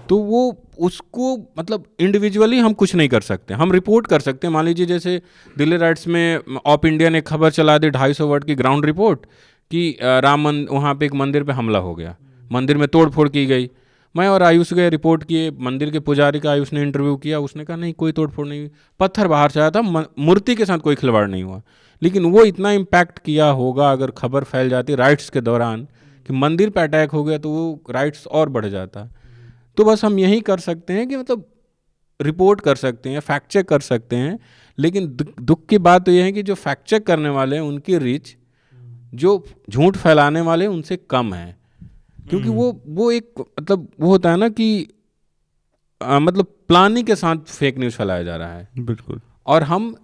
तो वो उसको मतलब इंडिविजुअली हम कुछ नहीं कर सकते, हम रिपोर्ट कर सकते हैं। मान लीजिए जैसे दिल्ली राइट्स में ऑप इंडिया ने खबर चला दी 250 वर्ड की ग्राउंड रिपोर्ट कि वहाँ पे एक मंदिर पे हमला हो गया, मंदिर में तोड़ फोड़ की गई। मैं और आयुष गए, रिपोर्ट किए, मंदिर के पुजारी का आयुष ने इंटरव्यू किया, उसने कहा नहीं कोई तोड़ फोड़ नहीं हुई, पत्थर बाहर से आया था, मूर्ति के साथ कोई खिलवाड़ नहीं हुआ। लेकिन वो इतना इम्पैक्ट किया होगा अगर खबर फैल जाती राइट्स के दौरान कि मंदिर पे अटैक हो गया, तो वो राइट्स और बढ़ जाता। तो बस हम यही कर सकते हैं कि मतलब रिपोर्ट कर सकते हैं, फैक्ट चेक कर सकते हैं, लेकिन दुख की बात तो यह है कि जो फैक्ट चेक करने वाले हैं उनकी रीच जो झूठ फैलाने वाले हैं उनसे कम है। क्योंकि वो एक मतलब वो होता है ना कि मतलब प्लानिंग के साथ फेक न्यूज़ फैलाया जा रहा है। बिल्कुल। और हम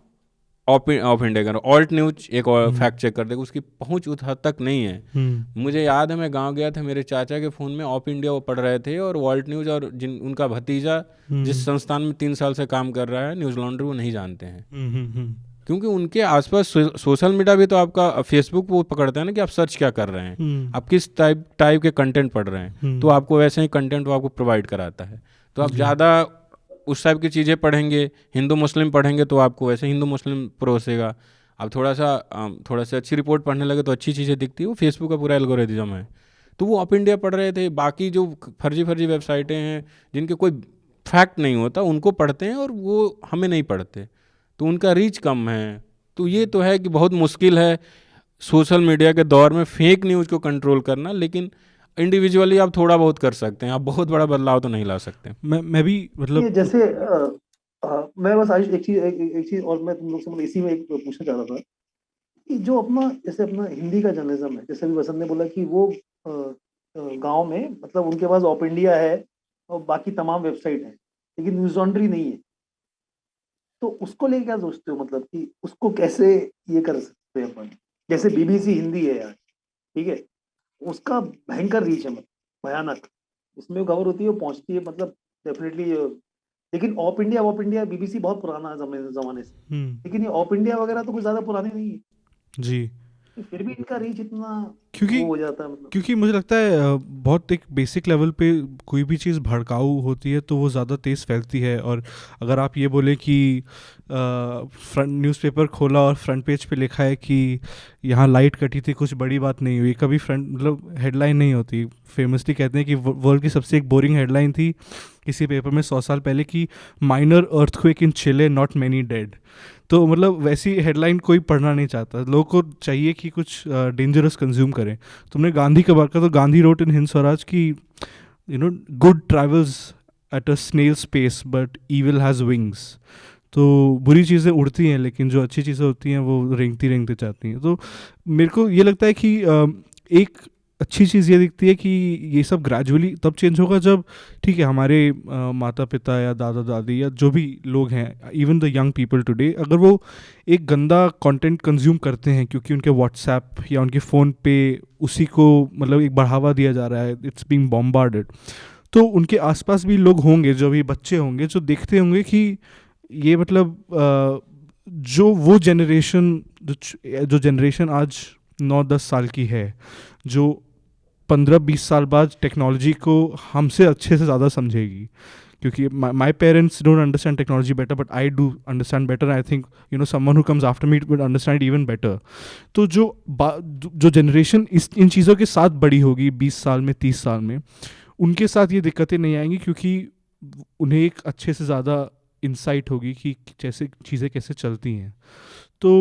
ऑफ इंडिया का ऑल्ट न्यूज एक और फैक्ट चेक कर देगा, उसकी पहुंच उस हद तक नहीं है। मुझे याद है मैं गांव गया था, मेरे चाचा के फ़ोन में ऑफ इंडिया वो पढ़ रहे थे और ऑल्ट न्यूज़ और जिन उनका भतीजा जिस संस्थान में 3 साल से काम कर रहा है न्यूज़ लॉन्ड्री, वो नहीं जानते हैं। क्योंकि उनके आसपास सोशल मीडिया भी तो आपका फेसबुक वो पकड़ता है ना कि आप सर्च क्या कर रहे हैं, आप किस टाइप के कंटेंट पढ़ रहे हैं, तो आपको वैसे ही कंटेंट वो आपको प्रोवाइड कराता है। तो आप ज़्यादा उस टाइप की चीज़ें पढ़ेंगे, हिंदू मुस्लिम पढ़ेंगे तो आपको वैसे हिंदू मुस्लिम परोसेगा। आप थोड़ा सा अच्छी रिपोर्ट पढ़ने लगे तो अच्छी चीज़ें दिखती है, वो फेसबुक का पूरा एल्गोरिथम है। तो वो ऑफ इंडिया पढ़ रहे थे, बाकी जो फर्जी वेबसाइटें हैं जिनके कोई फैक्ट नहीं होता उनको पढ़ते हैं और वो हमें नहीं पढ़ते, तो उनका रीच कम है। तो ये तो है कि बहुत मुश्किल है सोशल मीडिया के दौर में फेक न्यूज़ को कंट्रोल करना, लेकिन इंडिविजुअली आप थोड़ा बहुत कर सकते हैं, आप बहुत बड़ा बदलाव तो नहीं ला सकते। मैं भी ये मतलब जैसे मैं बस आयुष एक चीज और मैं तुम लोग से मतलब इसी में एक पूछना चाह रहा था कि जो अपना, जैसे अपना हिंदी का जर्नलिज्म है, जैसे अभी वसंत ने बोला कि वो गांव में मतलब उनके पास ऑप इंडिया है और बाकी तमाम वेबसाइट है, लेकिन न्यूज लॉन्ड्री नहीं है। तो उसको लेके क्या सोचते हो, मतलब कि उसको कैसे ये कर सकते हैं अपन? जैसे बीबीसी हिंदी है यार, ठीक है, उसका भयंकर रीच है, मतलब भयानक। इसमें वो खबर होती है, वो पहुंचती है, मतलब डेफिनेटली। लेकिन ऑप इंडिया बीबीसी बहुत पुराना जमाने से, लेकिन ये ऑप इंडिया वगैरह तो कुछ ज्यादा पुराने नहीं है, जी। फिर भी इनका रीच इतना क्योंकि वो हो जाता है, मतलब। क्योंकि मुझे लगता है बहुत एक बेसिक लेवल पे कोई भी चीज़ भड़काऊ होती है तो वो ज़्यादा तेज़ फैलती है। और अगर आप ये बोले कि फ्रंट न्यूज़पेपर खोला और फ्रंट पेज पे लिखा है कि यहाँ लाइट कटी थी, कुछ बड़ी बात नहीं हुई, कभी फ्रंट मतलब हेडलाइन नहीं होती। फेमसली कहते हैं कि वर्ल्ड की सबसे एक बोरिंग हेडलाइन थी किसी पेपर में 100 साल पहले की, minor earthquake in Chile not many dead. तो मतलब वैसी हेडलाइन कोई पढ़ना नहीं चाहता, लोगों को चाहिए कि कुछ डेंजरस कंज्यूम करें। तुमने गांधी का बात करा तो गांधी रोट इन हिंद स्वराज की, good travels at a snail space but evil has wings. तो बुरी चीज़ें उड़ती हैं लेकिन जो अच्छी चीज़ें होती हैं वो रेंगती रेंगती जाती हैं। तो मेरे को ये लगता है कि एक अच्छी चीज़ ये दिखती है कि ये सब ग्रेजुअली तब चेंज होगा जब, ठीक है, हमारे माता पिता या दादा दादी या जो भी लोग हैं, even the young people today, अगर वो एक गंदा कंटेंट कंज्यूम करते हैं क्योंकि उनके व्हाट्सएप या उनके फ़ोन पे उसी को मतलब एक बढ़ावा दिया जा रहा है, इट्स बीइंग बॉम्बार्डेड, तो उनके आसपास भी लोग होंगे, जो भी बच्चे होंगे, जो देखते होंगे कि ये मतलब जो वो जनरेशन जो जनरेशन आज 9-10 साल की है, जो 15-20 साल बाद टेक्नोलॉजी को हमसे अच्छे से ज़्यादा समझेगी, क्योंकि my parents don't understand technology better but I do understand better. I think someone who comes after me will understand even better. तो जो जनरेशन इन चीज़ों के साथ बड़ी होगी 20 साल में 30 साल में, उनके साथ ये दिक्कतें नहीं आएंगी क्योंकि उन्हें एक अच्छे से ज़्यादा इंसाइट होगी कि जैसे चीज़ें कैसे चलती हैं। तो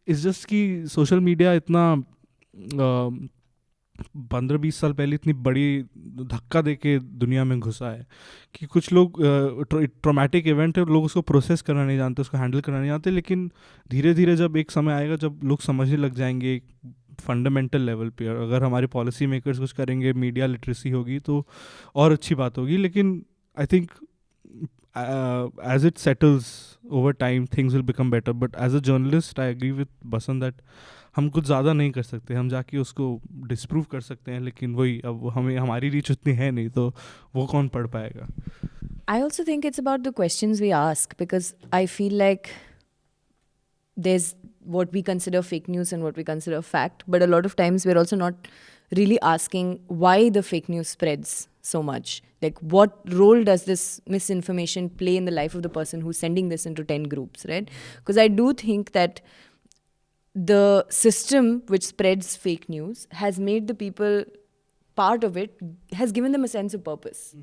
इट्स जस्ट कि सोशल मीडिया इतना 15-20 साल पहले इतनी बड़ी धक्का दे के दुनिया में घुसा है कि कुछ लोग ट्रॉमेटिक इवेंट है, लोग उसको प्रोसेस करना नहीं जानते, उसको हैंडल करना नहीं जानते। लेकिन धीरे धीरे जब एक समय आएगा जब लोग समझने लग जाएंगे फंडामेंटल लेवल पे, और अगर हमारे पॉलिसी मेकर्स कुछ करेंगे, मीडिया लिटरेसी होगी तो और अच्छी बात होगी। लेकिन I think as it settles over time things will become better, but as a journalist I agree with Basant that हम कुछ ज़्यादा नहीं कर सकते, हम जाके उसको डिस्प्रूव कर सकते हैं, लेकिन वही अब हमें हमारी रीच उतनी है नहीं तो वो कौन पढ़ पाएगा। I also think it's about the questions we ask, because I feel like there's what we consider fake news and what we consider fact, but a lot of times we're also not really asking why the fake news spreads so much. Like, what role does this misinformation play in the life of the person who's sending this into 10 groups, right? Because I do think that the system which spreads fake news has made the people part of it, has given them a sense of purpose.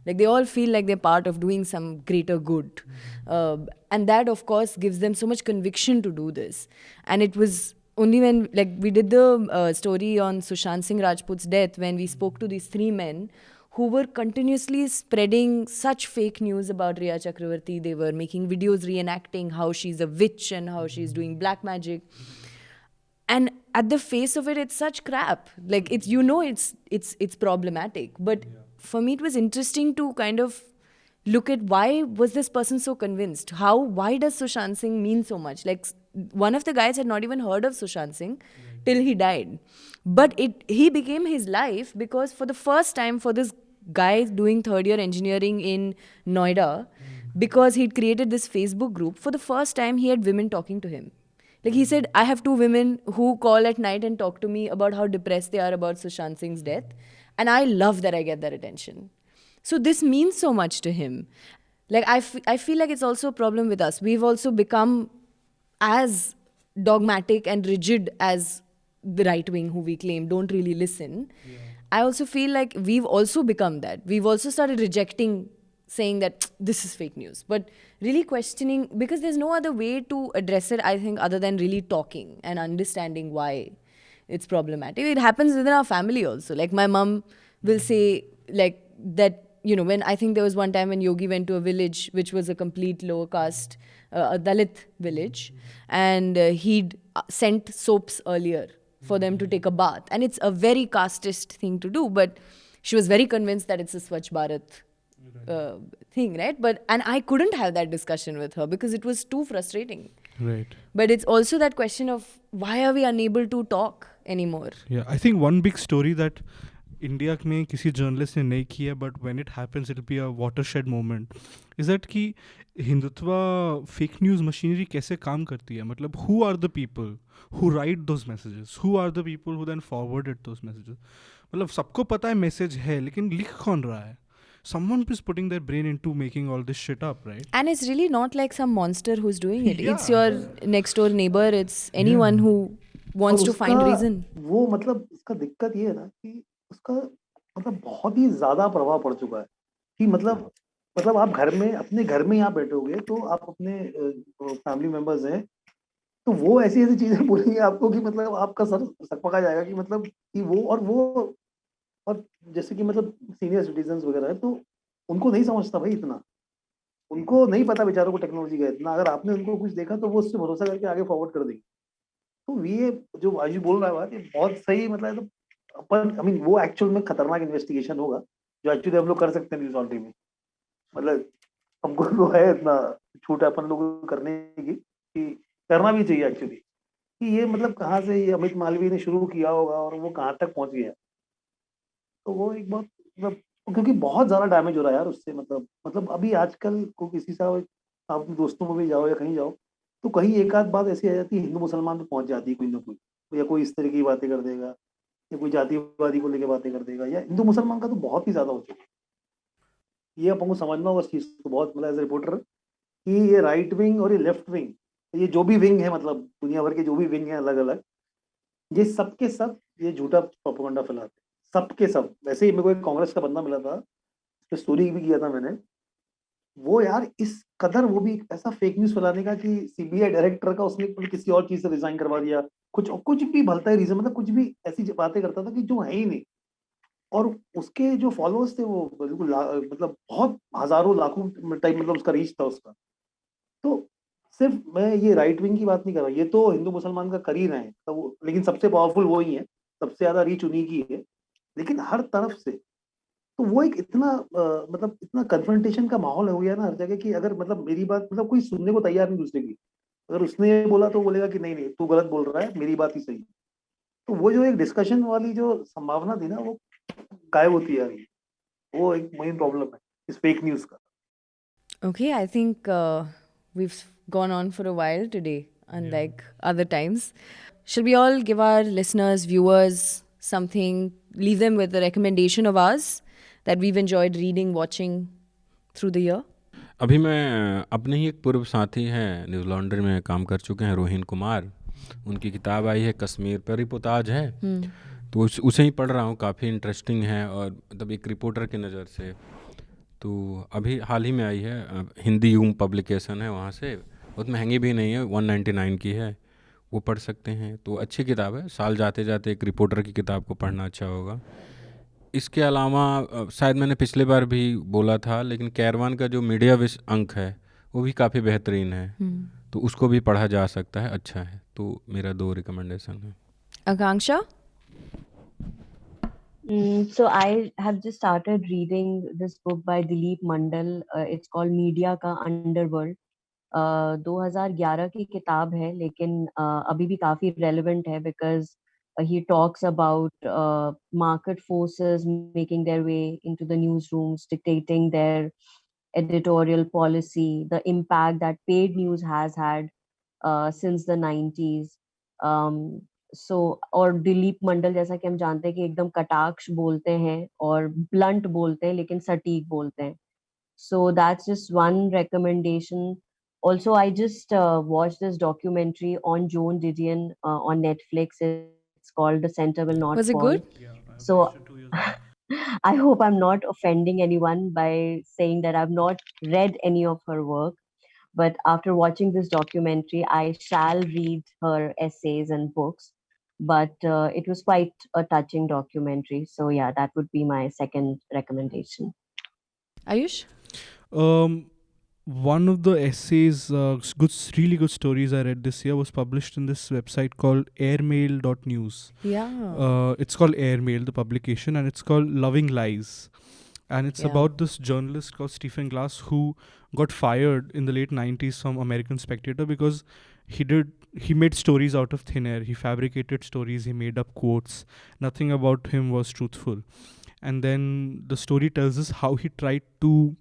Like, they all feel like they're part of doing some greater good. And that, of course, gives them so much conviction to do this. And it was only when, like, we did the story on Sushant Singh Rajput's death, when we spoke to these 3 men who were continuously spreading such fake news about Rhea Chakravarti. They were making videos reenacting how she's a witch and how she's doing black magic. And at the face of it, it's such crap. Like, it's problematic. But for me, it was interesting to kind of look at why was this person so convinced? Why does Sushant Singh mean so much? Like, one of the guys had not even heard of Sushant Singh till he died. But he became his life because for the first time, for this guy doing third year engineering in Noida, because he'd created this Facebook group, for the first time he had women talking to him. Like, he said, I have 2 women who call at night and talk to me about how depressed they are about Sushant Singh's death. And I love that I get that attention. So this means so much to him. Like, I feel like it's also a problem with us. We've also become as dogmatic and rigid as the right wing, who we claim don't really listen. Yeah. I also feel like we've also become that. We've also started rejecting, saying that this is fake news, but really questioning, because there's no other way to address it, I think, other than really talking and understanding why it's problematic. It happens within our family also. Like, my mom will say, like, that, when I think there was one time when Yogi went to a village which was a complete lower caste, a Dalit village, and he'd sent soaps earlier for them to take a bath. And it's a very casteist thing to do, but she was very convinced that it's a Swachh Bharat thing, right? And I couldn't have that discussion with her because it was too frustrating. Right. But it's also that question of why are we unable to talk anymore. Yeah, I think one big story that India में किसी journalist ने नहीं की है but when it happens it be a watershed moment is that कि Hindutva fake news machinery कैसे काम करती है. मतलब who are the people who write those messages, who are the people who then forwarded those messages. मतलब सबको पता है मैसेज है लेकिन लिख कौन रहा है. Someone is putting their brain into making all this shit up, right? And it's really not like some monster who's doing it. Yeah. It's your next door neighbor. It's anyone who wants और to find उसका reason. वो मतलब उसका दिक्कत ये है ना कि उसका मतलब बहुत ही ज्यादा प्रभाव पड़ चुका है कि मतलब आप घर में अपने घर में यहाँ बैठोगे तो आप अपने फैमिली मेंबर्स हैं तो वो ऐसी ऐसी चीजें बोलेंगे आपको कि मतलब आपका सर सकपका जाएगा कि मतलब कि वो और जैसे कि मतलब सीनियर सिटीजन्स वगैरह है तो उनको नहीं समझता भाई इतना, उनको नहीं पता बेचारों को टेक्नोलॉजी का इतना. अगर आपने उनको कुछ देखा तो वो उससे भरोसा करके आगे फॉरवर्ड कर देंगे. तो ये जो आयु बोल रहा है बात ये बहुत सही मतलब तो अपन आई मीन वो एक्चुअल में खतरनाक इन्वेस्टिगेशन होगा जो एक्चुअली हम लोग कर सकते हैं न्यूज ऑन टीवी. मतलब हमको तो है इतना छूट है अपन लोगों को करने की कि करना भी चाहिए एक्चुअली कि ये मतलब कहाँ से ये अमित मालवीय ने शुरू किया होगा और वो कहाँ तक पहुंच गया. तो वो एक बहुत मतलब क्योंकि बहुत ज्यादा डैमेज हो रहा है यार उससे. मतलब अभी आजकल को किसी से आप दोस्तों में भी जाओ या कहीं जाओ तो कहीं एक आध बात ऐसी आ जाती है हिंदू मुसलमान पे पहुंच जाती है कोई ना कोई, या कोई इस तरह की बातें कर देगा या कोई जातिवादी को लेके बातें कर देगा या हिंदू मुसलमान का तो बहुत ही ज्यादा हो चुका है. ये अपन को समझना होगा इस चीज को बहुत मतलब एज ए रिपोर्टर कि ये राइट विंग और ये लेफ्ट विंग ये जो भी विंग है मतलब दुनिया भर के जो भी विंग है अलग अलग ये सब के सब ये झूठा प्रोपेगेंडा फैलाते हैं सबके सब. वैसे ही मेरे को एक कांग्रेस का बंदा मिला था उस पर स्टोरी भी किया था मैंने. वो यार इस कदर वो भी ऐसा फेक न्यूज फैलाने का कि सीबीआई डायरेक्टर का उसने किसी और चीज से रिजाइन करवा दिया कुछ भी भलता है रीजन मतलब कुछ भी ऐसी बातें करता था कि जो है ही नहीं. और उसके जो फॉलोअर्स थे वो बिल्कुल मतलब बहुत हजारों लाखों टाइप मतलब उसका रीच था उसका. तो सिर्फ मैं ये राइट विंग की बात नहीं कर रहा, ये तो हिंदू मुसलमान का कर ही रहे हैं तो वो, लेकिन सबसे पावरफुल वो ही है, सबसे ज्यादा रीच उन्हीं की है. लेकिन हर तरफ से तो वो एक इतना मतलब इतना कन्फ्रंटेशन का माहौल हो गया ना हर जगह कि अगर मतलब मेरी बात मतलब कोई सुनने को तैयार नहीं दूसरे की. अगर उसने ये बोला तो बोलेगा कि नहीं नहीं तू गलत बोल रहा है मेरी बात ही सही है. तो वो जो एक डिस्कशन वाली जो संभावना थी ना वो गायब होती जा रही है. वो एक मेन प्रॉब्लम है इस फेक न्यूज का. Okay, I think we've gone on for a while today, unlike other times. Should we all give our listeners, viewers, something, leave them with a recommendation of ours that we've enjoyed reading, watching through the year? अभी मैं अपने ही एक पूर्व साथी हैं news laundry में काम कर चुके हैं रोहिन कुमार. उनकी किताब आई है कश्मीर पर रिपोर्टाज है. तो उसे ही पढ़ रहा हूँ. काफ़ी इंटरेस्टिंग है और मतलब एक रिपोर्टर की नज़र से. तो अभी हाल ही में आई है, हिंदी यूम पब्लिकेशन है वहाँ से. बहुत महंगी भी नहीं है, 199 की है. वो पढ़ सकते हैं. तो अच्छी किताब है. साल जाते जाते एक रिपोर्टर की किताब को पढ़ना अच्छा होगा. इसके अलावा शायद मैंने पिछले बार भी बोला था लेकिन कैरवान का जो मीडिया विश अंक है वो भी काफ़ी बेहतरीन है. तो उसको भी पढ़ा जा सकता है, अच्छा है. तो मेरा 2 रिकमेंडेशन है. Akanksha? So I have just started reading this book by Dileep Mandal. It's called Media का Underworld. 2011 की किताब है लेकिन अभी भी काफी relevant है because he talks about market forces making their way into the newsrooms, dictating their editorial policy, the impact that paid news has had since the 90s. और दिलीप मंडल जैसा कि हम जानते हैं कि एकदम कटाक्ष बोलते हैं और ब्लंट बोलते हैं लेकिन सटीक बोलते हैं. So that's just one recommendation. Also, I just watched this documentary on Joan Didion on Netflix. It's called The Center Will Not Was it Fall. good? So I hope I'm not offending anyone by saying that I've not read any of her work. But after watching this documentary, I shall read her essays and books. But it was quite a touching documentary. So yeah, that would be my second recommendation. Ayush? One of the essays, really good stories I read this year was published in this website called airmail.news. Yeah. It's called Airmail, the publication, and it's called Loving Lies. And it's about this journalist called Stephen Glass who got fired in the late 90s from American Spectator because he did he made stories out of thin air. He fabricated stories. He made up quotes. Nothing about him was truthful. And then the story tells us how he tried to,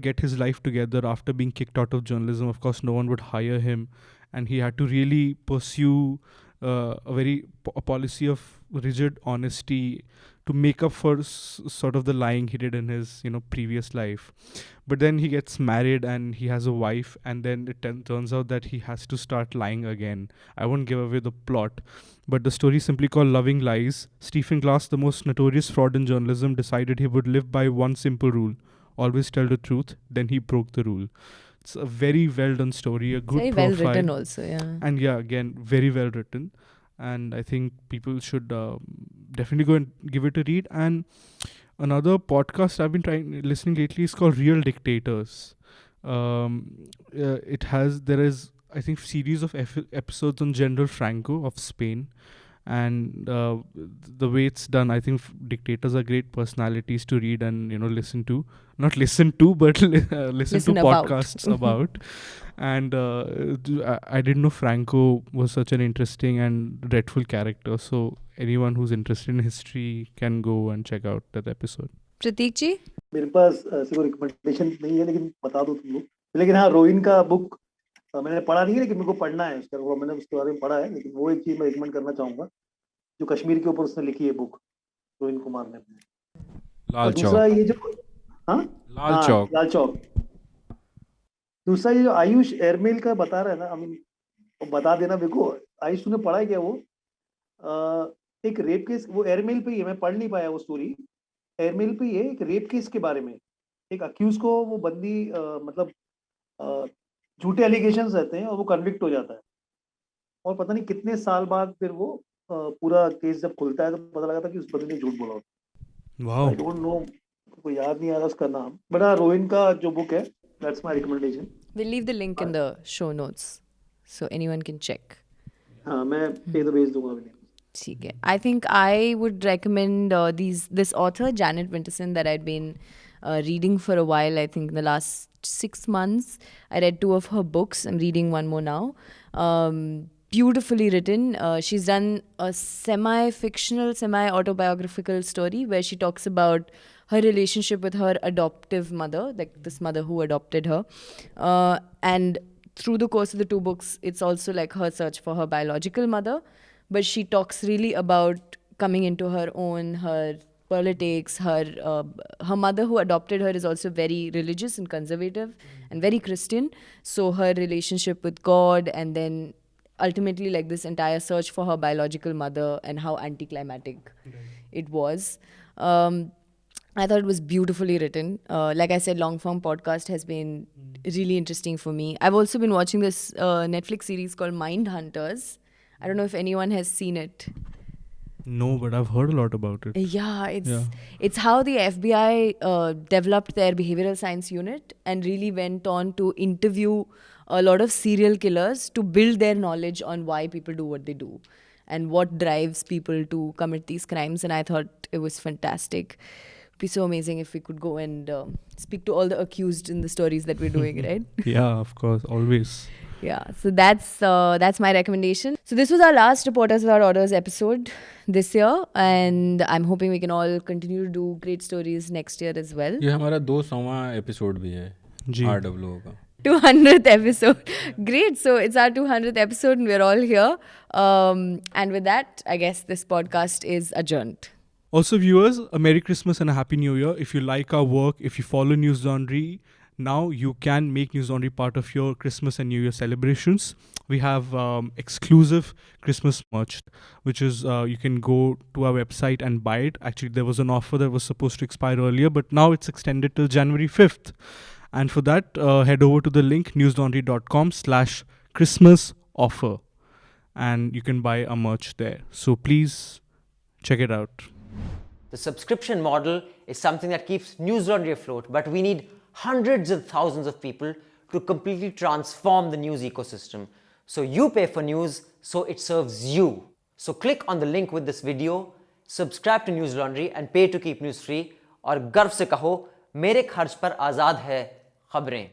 get his life together after being kicked out of journalism. Of course, no one would hire him, and he had to really pursue a policy of rigid honesty to make up for sort of the lying he did in his previous life. But then he gets married and he has a wife, and then it turns out that he has to start lying again. I won't give away the plot, but the story is simply called Loving Lies. Stephen Glass, the most notorious fraud in journalism, decided he would live by one simple rule: always tell the truth. Then he broke the rule. It's a very well done story, a good Very profile. well written also, yeah. And yeah, again, very well written. And I think people should definitely go and give it a read. And another podcast I've been listening lately is called Real Dictators. There is, I think, series of episodes on General Franco of Spain. And the way it's done, I think dictators are great personalities to read and listen to. Not listen to, but listen to about. podcasts about. And I didn't know Franco was such an interesting and dreadful character. So anyone who's interested in history can go and check out that episode. Prateek ji? मेरे पास ऐसे कोई recommendation नहीं है, लेकिन बता दो तुम लोग. लेकिन हाँ, रोइन का बुक मैंने पढ़ा नहीं है, लेकिन मेरे को पढ़ना है उसका. वो मैंने उसके बारे में पढ़ा है, लेकिन वो एक चीज मैं रिकमेंड करना चाहूंगा जो कश्मीर के ऊपर उसने लिखी है बुक, रोइन कुमार ने अपने. लाल दूसरा चौक. ये जो लाल चौक. लाल चौक. दूसरा ये जो आयुष एयरमेल का बता रहा है ना, आई मीन बता देना मेरे को. आयुष तूने पढ़ा है क्या वो? एक रेप केस, वो एयरमेल पे ही है, मैं पढ़ नहीं पाया वो स्टोरी. एयरमेल पे ही है, एक रेप केस के बारे में. एक अक्यूज को वो बंदी मतलब झूठे एलिगेशंस रहते हैं और वो कन्विक्ट हो जाता है, और पता नहीं कितने साल बाद फिर वो पूरा केस जब खुलता है तो पता लगा था कि उस बंदे ने झूठ बोला होता. Wow. आई डोंट नो, कोई याद नहीं आ रहा उसका नाम, बट रोहिन का जो बुक है, that's my recommendation. We'll leave the link in the show notes so anyone can check. हाँ, मैं पे तो भेज दूंगा अभी. ठीक है. I think I would recommend this author, Janet Winterson, that I'd been reading for a while. I think in the last 6 months. I read 2 of her books. I'm reading one more now. Beautifully written. She's done a semi-fictional, semi-autobiographical story where she talks about her relationship with her adoptive mother, like this mother who adopted her. And through the course of the 2 books, it's also like her search for her biological mother. But she talks really about coming into her own, her politics. Her mother who adopted her is also very religious and conservative and very Christian. So her relationship with God, and then ultimately like this entire search for her biological mother and how anticlimactic it was. I thought it was beautifully written. Like I said, long form podcast has been really interesting for me. I've also been watching this Netflix series called Mindhunters. I don't know if anyone has seen it. No, but I've heard a lot about it. Yeah, it's how the FBI developed their behavioral science unit and really went on to interview a lot of serial killers to build their knowledge on why people do what they do and what drives people to commit these crimes. And I thought it was fantastic. It'd be so amazing if we could go and speak to all the accused in the stories that we're doing, right? Yeah, of course, always. Yeah, so that's my recommendation. So this was our last Reporters Without Orders episode this year, and I'm hoping we can all continue to do great stories next year as well. ये हमारा 200वां episode भी है जी. RWO का. 200th episode. Great. So it's our 200th episode and we're all here. And with that, I guess this podcast is adjourned. Also, viewers, a Merry Christmas and a Happy New Year. If you like our work, if you follow News Laundry, now you can make News Laundry part of your Christmas and New Year celebrations. We have exclusive Christmas merch, which is you can go to our website and buy it. Actually, there was an offer that was supposed to expire earlier, but now it's extended till January 5th. And for that, head over to the link newslaundry.com/Christmas offer. And you can buy our merch there. So please check it out. The subscription model is something that keeps News Laundry afloat, but we need hundreds of thousands of people to completely transform the news ecosystem. So you pay for news, so it serves you. So click on the link with this video, subscribe to News Laundry and pay to keep news free, और गर्व से कहो, मेरे खर्च पर आज़ाद है खबरें.